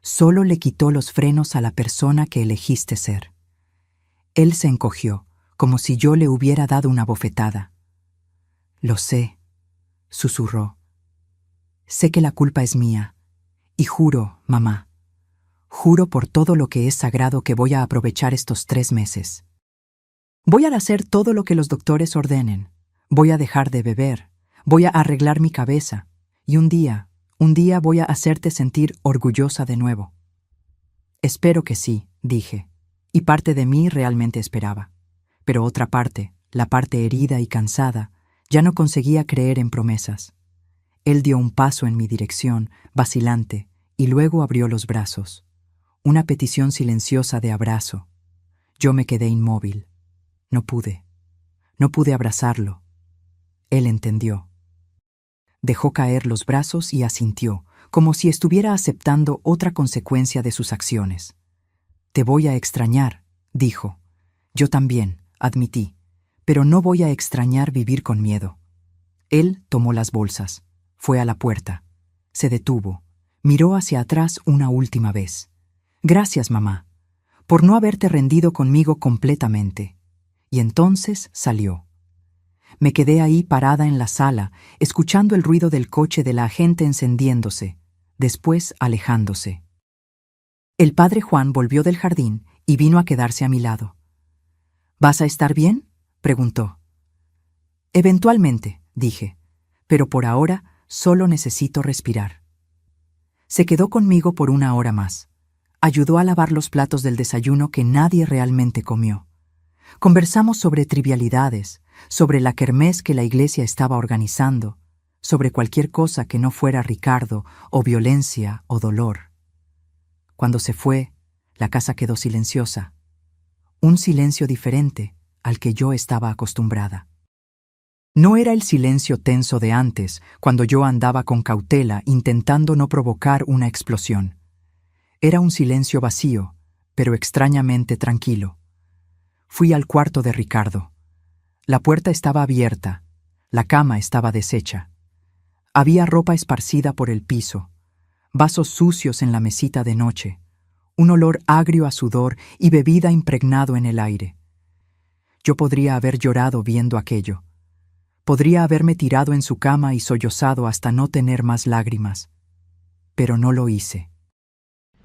Solo le quitó los frenos a la persona que elegiste ser». Él se encogió, como si yo le hubiera dado una bofetada. «Lo sé», susurró. «Sé que la culpa es mía, y juro, mamá, juro por todo lo que es sagrado que voy a aprovechar estos 3 meses. Voy a hacer todo lo que los doctores ordenen. Voy a dejar de beber. Voy a arreglar mi cabeza. Y un día voy a hacerte sentir orgullosa de nuevo». «Espero que sí», dije, y parte de mí realmente esperaba. Pero otra parte, la parte herida y cansada, ya no conseguía creer en promesas. Él dio un paso en mi dirección, vacilante, y luego abrió los brazos. Una petición silenciosa de abrazo. Yo me quedé inmóvil. No pude abrazarlo. Él entendió. Dejó caer los brazos y asintió, como si estuviera aceptando otra consecuencia de sus acciones. «Te voy a extrañar», dijo. «Yo también», admití, «pero no voy a extrañar vivir con miedo». Él tomó las bolsas, fue a la puerta. Se detuvo. Miró hacia atrás una última vez. Gracias, mamá, por no haberte rendido conmigo completamente. Y entonces salió. Me quedé ahí parada en la sala, escuchando el ruido del coche de la agente encendiéndose, después alejándose. El padre Juan volvió del jardín y vino a quedarse a mi lado. ¿Vas a estar bien?, preguntó. Eventualmente, dije, pero por ahora solo necesito respirar. Se quedó conmigo por 1 hora más. Ayudó a lavar los platos del desayuno que nadie realmente comió. Conversamos sobre trivialidades, sobre la kermés que la iglesia estaba organizando, sobre cualquier cosa que no fuera Ricardo, o violencia, o dolor. Cuando se fue, la casa quedó silenciosa. Un silencio diferente al que yo estaba acostumbrada. No era el silencio tenso de antes, cuando yo andaba con cautela intentando no provocar una explosión. Era un silencio vacío, pero extrañamente tranquilo. Fui al cuarto de Ricardo. La puerta estaba abierta, la cama estaba deshecha. Había ropa esparcida por el piso, vasos sucios en la mesita de noche, un olor agrio a sudor y bebida impregnado en el aire. Yo podría haber llorado viendo aquello. Podría haberme tirado en su cama y sollozado hasta no tener más lágrimas. Pero no lo hice.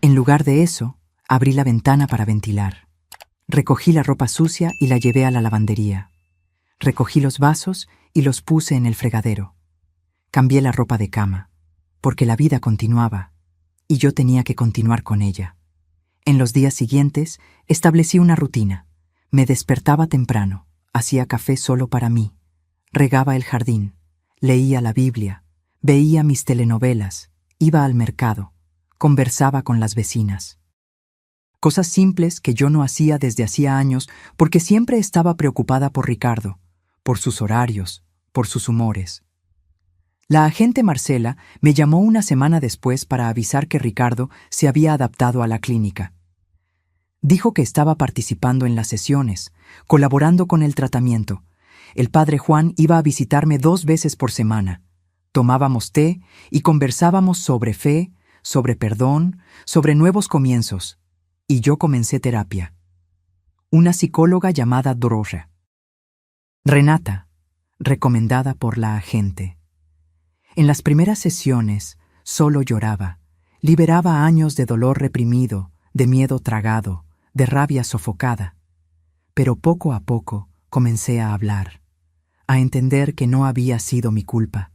En lugar de eso, abrí la ventana para ventilar. Recogí la ropa sucia y la llevé a la lavandería. Recogí los vasos y los puse en el fregadero. Cambié la ropa de cama, porque la vida continuaba, y yo tenía que continuar con ella. En los días siguientes, establecí una rutina. Me despertaba temprano, hacía café solo para mí, regaba el jardín, leía la Biblia, veía mis telenovelas, iba al mercado, conversaba con las vecinas. Cosas simples que yo no hacía desde hacía años porque siempre estaba preocupada por Ricardo, por sus horarios, por sus humores. La agente Marcela me llamó una semana después para avisar que Ricardo se había adaptado a la clínica. Dijo que estaba participando en las sesiones, colaborando con el tratamiento. El padre Juan iba a visitarme 2 veces por semana. Tomábamos té y conversábamos sobre fe, sobre perdón, sobre nuevos comienzos. Y yo comencé terapia. Una psicóloga llamada Doroja. Renata, recomendada por la agente. En las primeras sesiones solo lloraba, liberaba años de dolor reprimido, de miedo tragado, de rabia sofocada. Pero poco a poco comencé a hablar, a entender que no había sido mi culpa,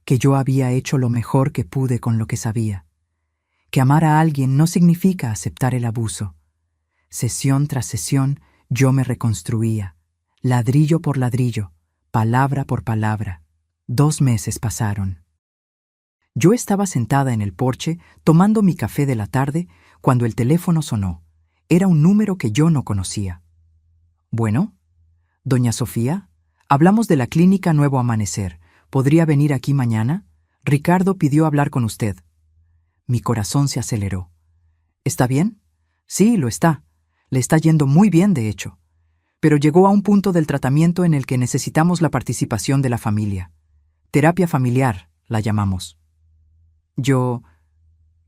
que yo había hecho lo mejor que pude con lo que sabía, que amar a alguien no significa aceptar el abuso. Sesión tras sesión yo me reconstruía, ladrillo por ladrillo, palabra por palabra. 2 meses pasaron. Yo estaba sentada en el porche tomando mi café de la tarde cuando el teléfono sonó. Era un número que yo no conocía. Bueno, doña Sofía, hablamos de la clínica Nuevo Amanecer. ¿Podría venir aquí mañana? Ricardo pidió hablar con usted. Mi corazón se aceleró. ¿Está bien? Sí, lo está. Le está yendo muy bien, de hecho. Pero llegó a un punto del tratamiento en el que necesitamos la participación de la familia. Terapia familiar, la llamamos. Yo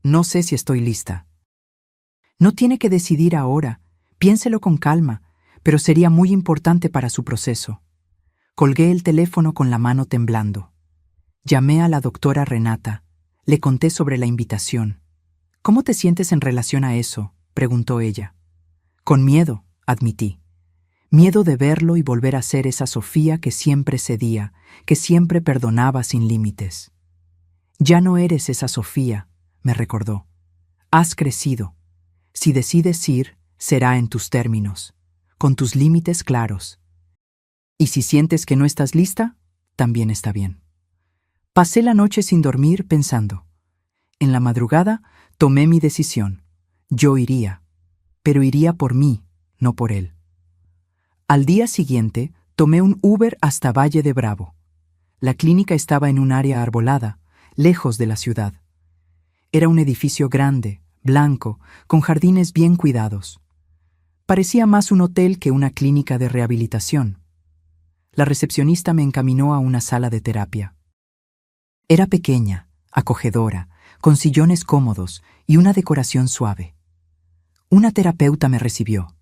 no sé si estoy lista. No tiene que decidir ahora. Piénselo con calma, pero sería muy importante para su proceso. Colgué el teléfono con la mano temblando. Llamé a la doctora Renata. Le conté sobre la invitación. ¿Cómo te sientes en relación a eso?, preguntó ella. Con miedo, admití. Miedo de verlo y volver a ser esa Sofía que siempre cedía, que siempre perdonaba sin límites. Ya no eres esa Sofía, me recordó. Has crecido. Si decides ir, será en tus términos, con tus límites claros. Y si sientes que no estás lista, también está bien. Pasé la noche sin dormir pensando. En la madrugada tomé mi decisión. Yo iría, pero iría por mí, no por él. Al día siguiente, tomé un Uber hasta Valle de Bravo. La clínica estaba en un área arbolada, lejos de la ciudad. Era un edificio grande, blanco, con jardines bien cuidados. Parecía más un hotel que una clínica de rehabilitación. La recepcionista me encaminó a una sala de terapia. Era pequeña, acogedora, con sillones cómodos y una decoración suave. Una terapeuta me recibió.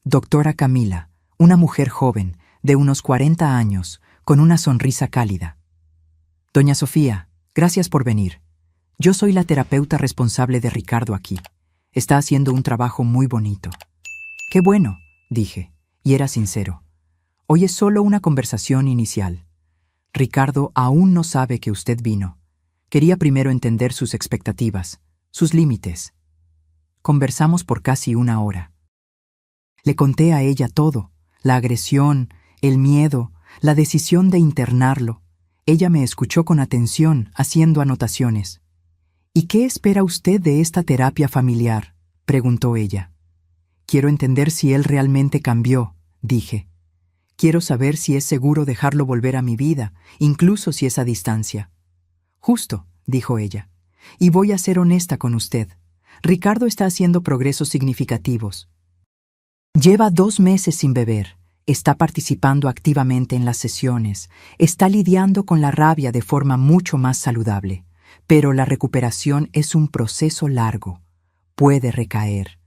Doctora Camila, una mujer joven, de unos 40 años, con una sonrisa cálida. Doña Sofía, gracias por venir. Yo soy la terapeuta responsable de Ricardo aquí. Está haciendo un trabajo muy bonito. Qué bueno, dije, y era sincero. Hoy es solo una conversación inicial. Ricardo aún no sabe que usted vino. Quería primero entender sus expectativas, sus límites. Conversamos por casi 1 hora. Le conté a ella todo, la agresión, el miedo, la decisión de internarlo. Ella me escuchó con atención, haciendo anotaciones. ¿Y qué espera usted de esta terapia familiar?, preguntó ella. Quiero entender si él realmente cambió, dije. Quiero saber si es seguro dejarlo volver a mi vida, incluso si es a distancia. Justo, dijo ella. Y voy a ser honesta con usted. Ricardo está haciendo progresos significativos. Lleva 2 meses sin beber, está participando activamente en las sesiones, está lidiando con la rabia de forma mucho más saludable. Pero la recuperación es un proceso largo. Puede recaer.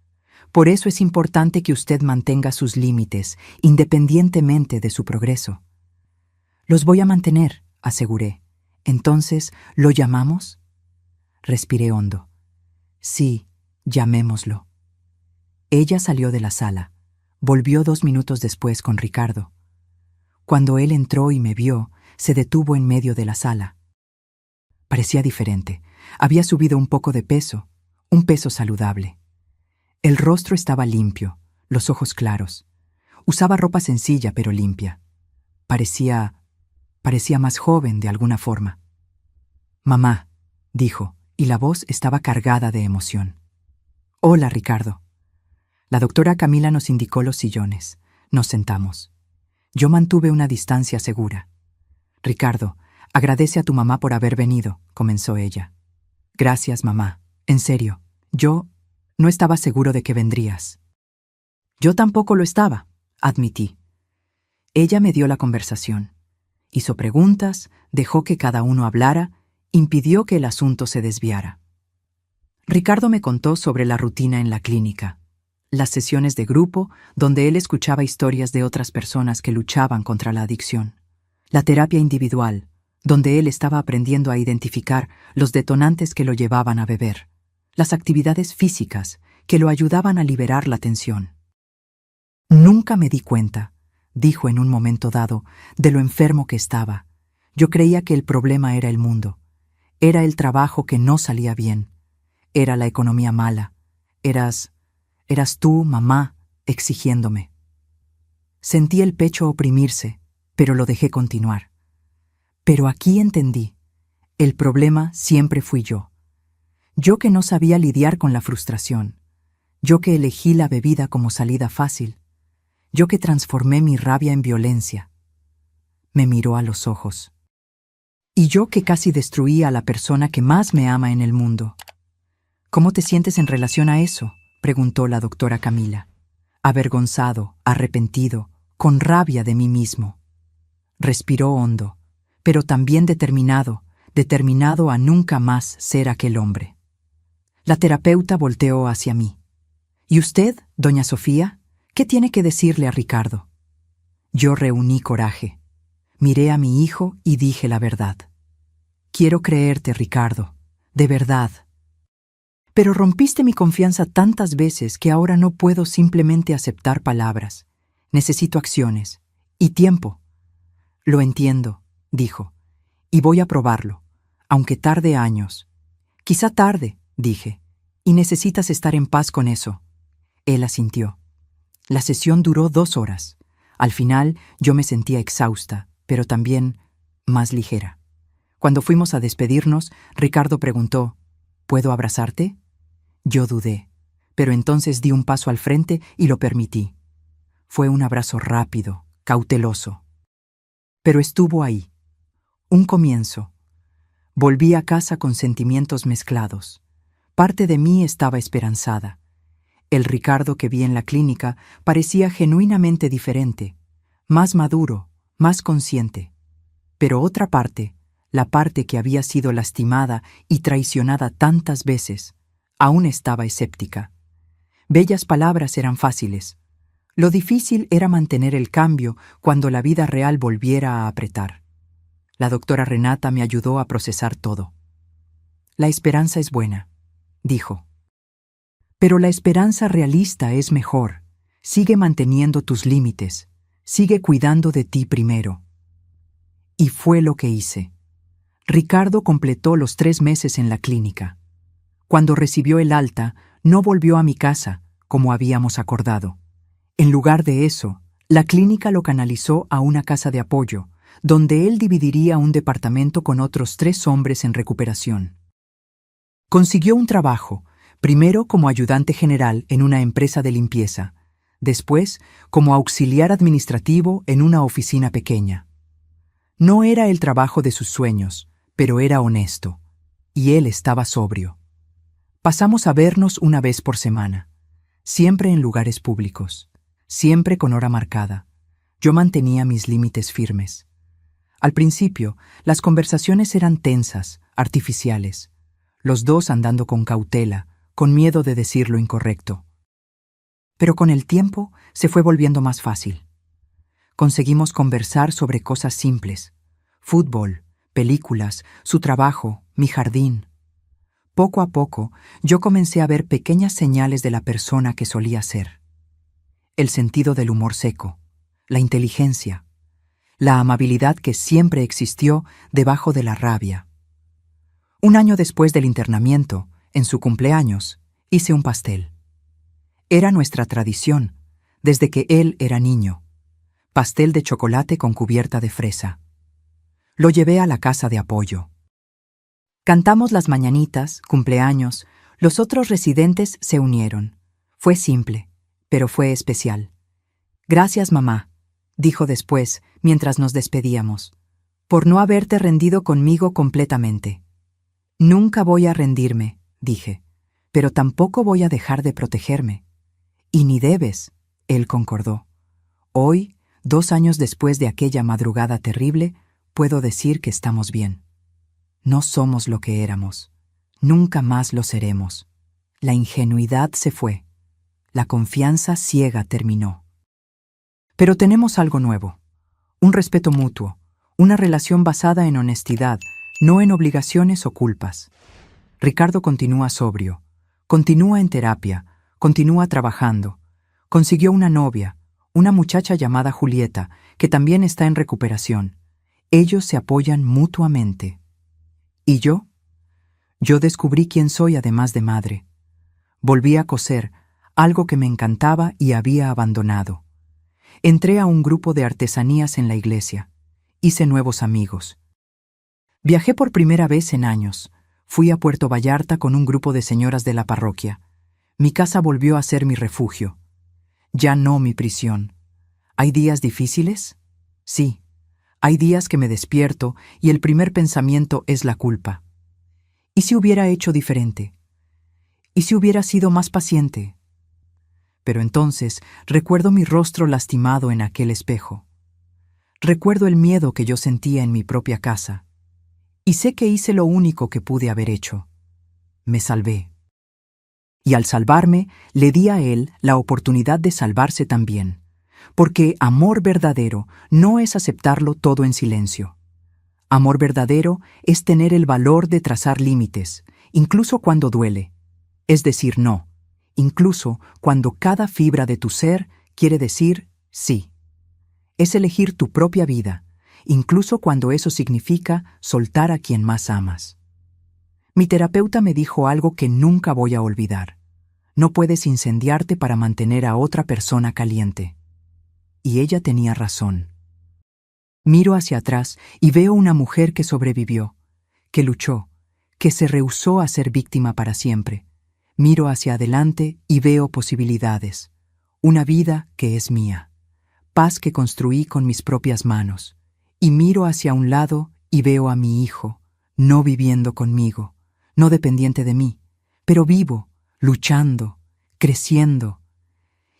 Por eso es importante que usted mantenga sus límites, independientemente de su progreso. Los voy a mantener, aseguré. Entonces, ¿lo llamamos? Respiré hondo. Sí, llamémoslo. Ella salió de la sala. Volvió 2 minutos después con Ricardo. Cuando él entró y me vio, se detuvo en medio de la sala. Parecía diferente. Había subido un poco de peso, un peso saludable. El rostro estaba limpio, los ojos claros. Usaba ropa sencilla pero limpia. Parecía más joven de alguna forma. Mamá, dijo, y la voz estaba cargada de emoción. Hola, Ricardo. La doctora Camila nos indicó los sillones. Nos sentamos. Yo mantuve una distancia segura. Ricardo, agradece a tu mamá por haber venido, comenzó ella. Gracias, mamá. En serio, yo no estaba seguro de que vendrías. Yo tampoco lo estaba, admití. Ella me dio la conversación. Hizo preguntas, dejó que cada uno hablara, impidió que el asunto se desviara. Ricardo me contó sobre la rutina en la clínica, las sesiones de grupo donde él escuchaba historias de otras personas que luchaban contra la adicción, la terapia individual, donde él estaba aprendiendo a identificar los detonantes que lo llevaban a beber, las actividades físicas que lo ayudaban a liberar la tensión. Nunca me di cuenta, dijo en un momento dado, de lo enfermo que estaba. Yo creía que el problema era el mundo, era el trabajo que no salía bien, era la economía mala, eras tú, mamá, exigiéndome. Sentí el pecho oprimirse, pero lo dejé continuar. Pero aquí entendí, el problema siempre fui yo. Yo que no sabía lidiar con la frustración, yo que elegí la bebida como salida fácil, yo que transformé mi rabia en violencia. Me miró a los ojos. Y yo que casi destruí a la persona que más me ama en el mundo. ¿Cómo te sientes en relación a eso?, preguntó la doctora Camila. Avergonzado, arrepentido, con rabia de mí mismo. Respiró hondo, pero también determinado a nunca más ser aquel hombre. La terapeuta volteó hacia mí. ¿Y usted, doña Sofía? ¿Qué tiene que decirle a Ricardo? Yo reuní coraje. Miré a mi hijo y dije la verdad. Quiero creerte, Ricardo, de verdad. Pero rompiste mi confianza tantas veces que ahora no puedo simplemente aceptar palabras. Necesito acciones y tiempo. Lo entiendo, dijo, y voy a probarlo, aunque tarde años. Quizá tarde, dije, y necesitas estar en paz con eso. Él asintió. La sesión duró 2 horas. Al final yo me sentía exhausta, pero también más ligera. Cuando fuimos a despedirnos, Ricardo preguntó, ¿puedo abrazarte? Yo dudé, pero entonces di un paso al frente y lo permití. Fue un abrazo rápido, cauteloso. Pero estuvo ahí. Un comienzo. Volví a casa con sentimientos mezclados. Parte de mí estaba esperanzada. El Ricardo que vi en la clínica parecía genuinamente diferente, más maduro, más consciente. Pero otra parte, la parte que había sido lastimada y traicionada tantas veces, aún estaba escéptica. Bellas palabras eran fáciles. Lo difícil era mantener el cambio cuando la vida real volviera a apretar. La doctora Renata me ayudó a procesar todo. La esperanza es buena, dijo. Pero la esperanza realista es mejor. Sigue manteniendo tus límites. Sigue cuidando de ti primero. Y fue lo que hice. Ricardo completó los 3 meses en la clínica. Cuando recibió el alta, no volvió a mi casa, como habíamos acordado. En lugar de eso, la clínica lo canalizó a una casa de apoyo, donde él dividiría un departamento con otros 3 hombres en recuperación. Consiguió un trabajo, primero como ayudante general en una empresa de limpieza, después como auxiliar administrativo en una oficina pequeña. No era el trabajo de sus sueños, pero era honesto, y él estaba sobrio. Pasamos a vernos una vez por semana, siempre en lugares públicos, siempre con hora marcada. Yo mantenía mis límites firmes. Al principio, las conversaciones eran tensas, artificiales, los dos andando con cautela, con miedo de decir lo incorrecto. Pero con el tiempo se fue volviendo más fácil. Conseguimos conversar sobre cosas simples: fútbol, películas, su trabajo, mi jardín. Poco a poco, yo comencé a ver pequeñas señales de la persona que solía ser. El sentido del humor seco, la inteligencia, la amabilidad que siempre existió debajo de la rabia. Un año después del internamiento, en su cumpleaños, hice un pastel. Era nuestra tradición, desde que él era niño. Pastel de chocolate con cubierta de fresa. Lo llevé a la casa de apoyo. Cantamos las mañanitas, cumpleaños, los otros residentes se unieron. Fue simple, pero fue especial. Gracias, mamá, dijo después, mientras nos despedíamos, por no haberte rendido conmigo completamente. Nunca voy a rendirme, dije, pero tampoco voy a dejar de protegerme. Y ni debes, él concordó. Hoy, 2 años después de aquella madrugada terrible, puedo decir que estamos bien. No somos lo que éramos. Nunca más lo seremos. La ingenuidad se fue. La confianza ciega terminó. Pero tenemos algo nuevo. Un respeto mutuo. Una relación basada en honestidad, no en obligaciones o culpas. Ricardo continúa sobrio. Continúa en terapia. Continúa trabajando. Consiguió una novia, una muchacha llamada Julieta, que también está en recuperación. Ellos se apoyan mutuamente. ¿Y yo? Yo descubrí quién soy además de madre. Volví a coser, algo que me encantaba y había abandonado. Entré a un grupo de artesanías en la iglesia. Hice nuevos amigos. Viajé por primera vez en años. Fui a Puerto Vallarta con un grupo de señoras de la parroquia. Mi casa volvió a ser mi refugio. Ya no mi prisión. ¿Hay días difíciles? Sí. Hay días que me despierto y el primer pensamiento es la culpa. ¿Y si hubiera hecho diferente? ¿Y si hubiera sido más paciente? Pero entonces recuerdo mi rostro lastimado en aquel espejo. Recuerdo el miedo que yo sentía en mi propia casa. Y sé que hice lo único que pude haber hecho. Me salvé. Y al salvarme, le di a él la oportunidad de salvarse también. Porque amor verdadero no es aceptarlo todo en silencio. Amor verdadero es tener el valor de trazar límites, incluso cuando duele. Es decir, no, incluso cuando cada fibra de tu ser quiere decir sí. Es elegir tu propia vida, incluso cuando eso significa soltar a quien más amas. Mi terapeuta me dijo algo que nunca voy a olvidar. No puedes incendiarte para mantener a otra persona caliente. Y ella tenía razón. Miro hacia atrás y veo una mujer que sobrevivió, que luchó, que se rehusó a ser víctima para siempre. Miro hacia adelante y veo posibilidades. Una vida que es mía. Paz que construí con mis propias manos. Y miro hacia un lado y veo a mi hijo, no viviendo conmigo, no dependiente de mí, pero vivo, luchando, creciendo.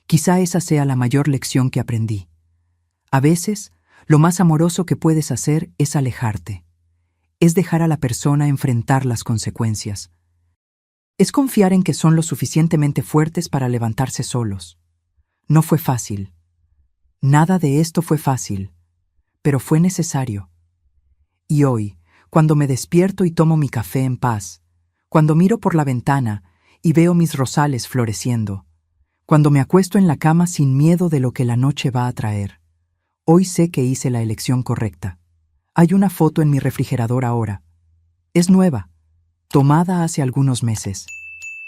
Quizá esa sea la mayor lección que aprendí. A veces, lo más amoroso que puedes hacer es alejarte. Es dejar a la persona enfrentar las consecuencias. Es confiar en que son lo suficientemente fuertes para levantarse solos. No fue fácil. Nada de esto fue fácil, pero fue necesario. Y hoy, cuando me despierto y tomo mi café en paz, cuando miro por la ventana y veo mis rosales floreciendo, cuando me acuesto en la cama sin miedo de lo que la noche va a traer, hoy sé que hice la elección correcta. Hay una foto en mi refrigerador ahora. Es nueva, tomada hace algunos meses.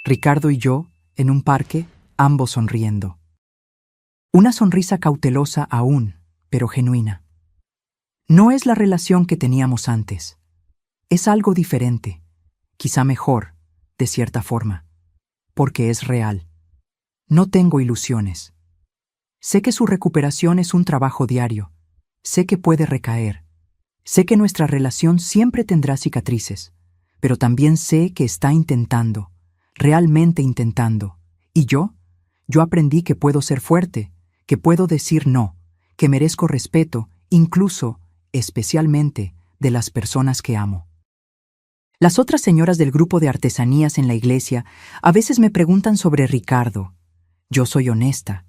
Ricardo y yo, en un parque, ambos sonriendo. Una sonrisa cautelosa aún, pero genuina. No es la relación que teníamos antes. Es algo diferente, quizá mejor, de cierta forma, porque es real. No tengo ilusiones. Sé que su recuperación es un trabajo diario. Sé que puede recaer. Sé que nuestra relación siempre tendrá cicatrices, pero también sé que está intentando, realmente intentando. ¿Y yo? Yo aprendí que puedo ser fuerte, que puedo decir no, que merezco respeto, incluso, especialmente, de las personas que amo. Las otras señoras del grupo de artesanías en la iglesia a veces me preguntan sobre Ricardo. Yo soy honesta.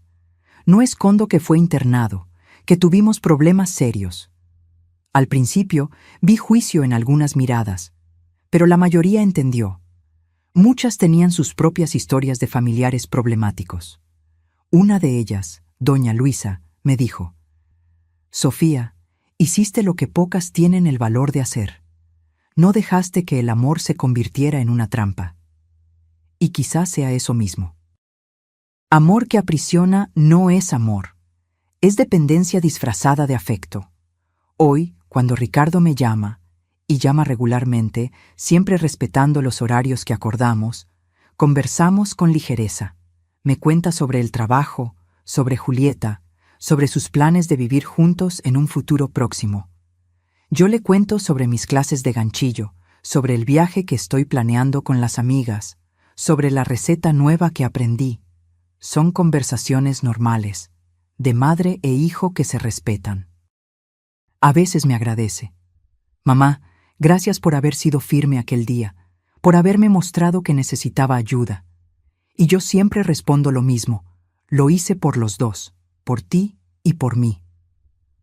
No escondo que fue internado, que tuvimos problemas serios. Al principio vi juicio en algunas miradas, pero la mayoría entendió. Muchas tenían sus propias historias de familiares problemáticos. Una de ellas, doña Luisa, me dijo: «Sofía, hiciste lo que pocas tienen el valor de hacer. No dejaste que el amor se convirtiera en una trampa». Y quizás sea eso mismo. Amor que aprisiona no es amor. Es dependencia disfrazada de afecto. Hoy, cuando Ricardo me llama, y llama regularmente, siempre respetando los horarios que acordamos, conversamos con ligereza. Me cuenta sobre el trabajo, sobre Julieta, sobre sus planes de vivir juntos en un futuro próximo. Yo le cuento sobre mis clases de ganchillo, sobre el viaje que estoy planeando con las amigas, sobre la receta nueva que aprendí. Son conversaciones normales, de madre e hijo que se respetan. A veces me agradece. «Mamá, gracias por haber sido firme aquel día, por haberme mostrado que necesitaba ayuda». Y yo siempre respondo lo mismo: lo hice por los dos, por ti y por mí.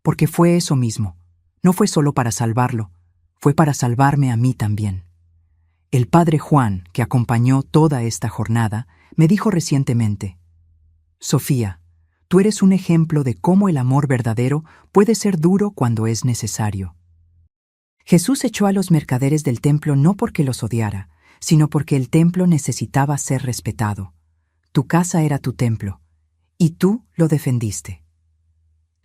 Porque fue eso mismo. No fue solo para salvarlo, fue para salvarme a mí también. El padre Juan, que acompañó toda esta jornada, me dijo recientemente: «Sofía, tú eres un ejemplo de cómo el amor verdadero puede ser duro cuando es necesario». Jesús echó a los mercaderes del templo no porque los odiara, sino porque el templo necesitaba ser respetado. Tu casa era tu templo, y tú lo defendiste.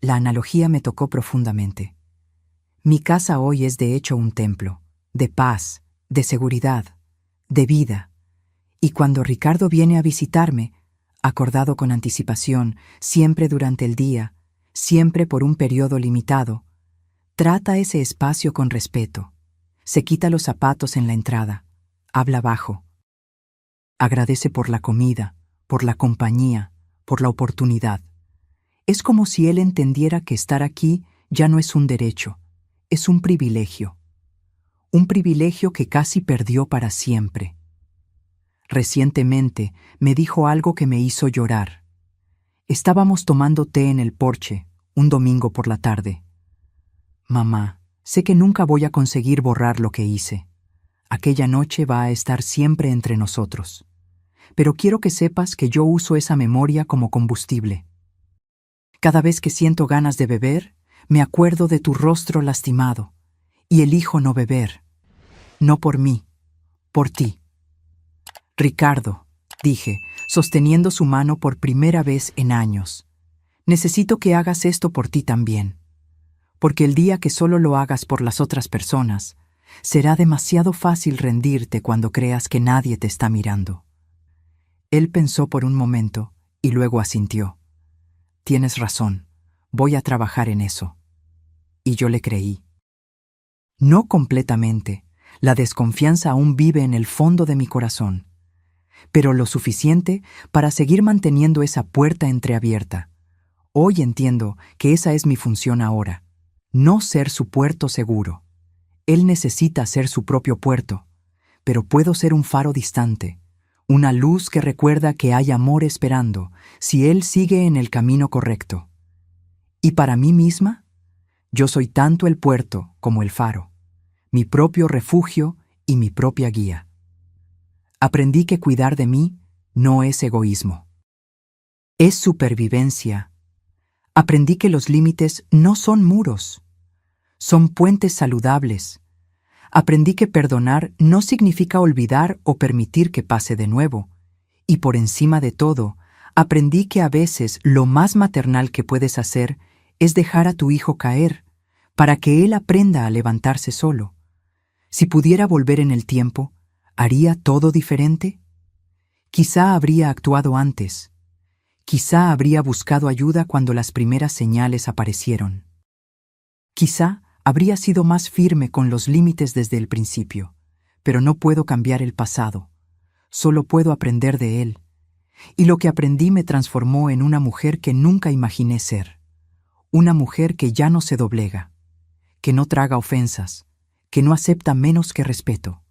La analogía me tocó profundamente. Mi casa hoy es de hecho un templo, de paz, de seguridad, de vida. Y cuando Ricardo viene a visitarme, acordado con anticipación, siempre durante el día, siempre por un periodo limitado, trata ese espacio con respeto. Se quita los zapatos en la entrada, habla bajo. Agradece por la comida, por la compañía, por la oportunidad. Es como si él entendiera que estar aquí ya no es un derecho, es un privilegio. Un privilegio que casi perdió para siempre. Recientemente me dijo algo que me hizo llorar. Estábamos tomando té en el porche, un domingo por la tarde. «Mamá, sé que nunca voy a conseguir borrar lo que hice. Aquella noche va a estar siempre entre nosotros. Pero quiero que sepas que yo uso esa memoria como combustible. Cada vez que siento ganas de beber, me acuerdo de tu rostro lastimado, y elijo no beber. No por mí, por ti». «Ricardo», dije, sosteniendo su mano por primera vez en años, «necesito que hagas esto por ti también. Porque el día que solo lo hagas por las otras personas, será demasiado fácil rendirte cuando creas que nadie te está mirando». Él pensó por un momento y luego asintió. «Tienes razón, voy a trabajar en eso». Y yo le creí. No completamente, la desconfianza aún vive en el fondo de mi corazón, pero lo suficiente para seguir manteniendo esa puerta entreabierta. Hoy entiendo que esa es mi función ahora, no ser su puerto seguro. Él necesita ser su propio puerto, pero puedo ser un faro distante, una luz que recuerda que hay amor esperando si él sigue en el camino correcto. Y para mí misma, yo soy tanto el puerto como el faro, mi propio refugio y mi propia guía. Aprendí que cuidar de mí no es egoísmo, es supervivencia. Aprendí que los límites no son muros, son puentes saludables. Aprendí que perdonar no significa olvidar o permitir que pase de nuevo. Y por encima de todo, aprendí que a veces lo más maternal que puedes hacer es dejar a tu hijo caer, para que él aprenda a levantarse solo. Si pudiera volver en el tiempo, ¿haría todo diferente? Quizá habría actuado antes. Quizá habría buscado ayuda cuando las primeras señales aparecieron. Quizá habría sido más firme con los límites desde el principio, pero no puedo cambiar el pasado. Solo puedo aprender de él. Y lo que aprendí me transformó en una mujer que nunca imaginé ser. Una mujer que ya no se doblega, que no traga ofensas, que no acepta menos que respeto.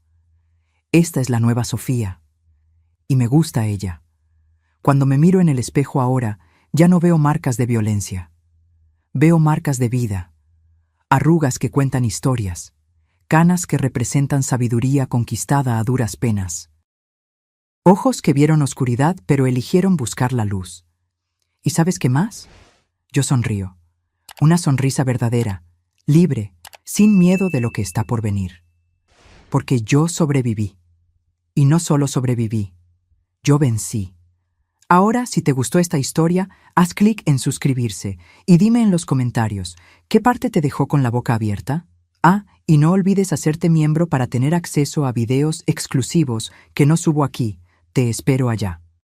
Esta es la nueva Sofía. Y me gusta ella. Cuando me miro en el espejo ahora, ya no veo marcas de violencia. Veo marcas de vida, arrugas que cuentan historias, canas que representan sabiduría conquistada a duras penas. Ojos que vieron oscuridad pero eligieron buscar la luz. ¿Y sabes qué más? Yo sonrío. Una sonrisa verdadera, libre, sin miedo de lo que está por venir. Porque yo sobreviví. Y no solo sobreviví, yo vencí. Ahora, si te gustó esta historia, haz clic en suscribirse y dime en los comentarios, ¿qué parte te dejó con la boca abierta? Y no olvides hacerte miembro para tener acceso a videos exclusivos que no subo aquí. Te espero allá.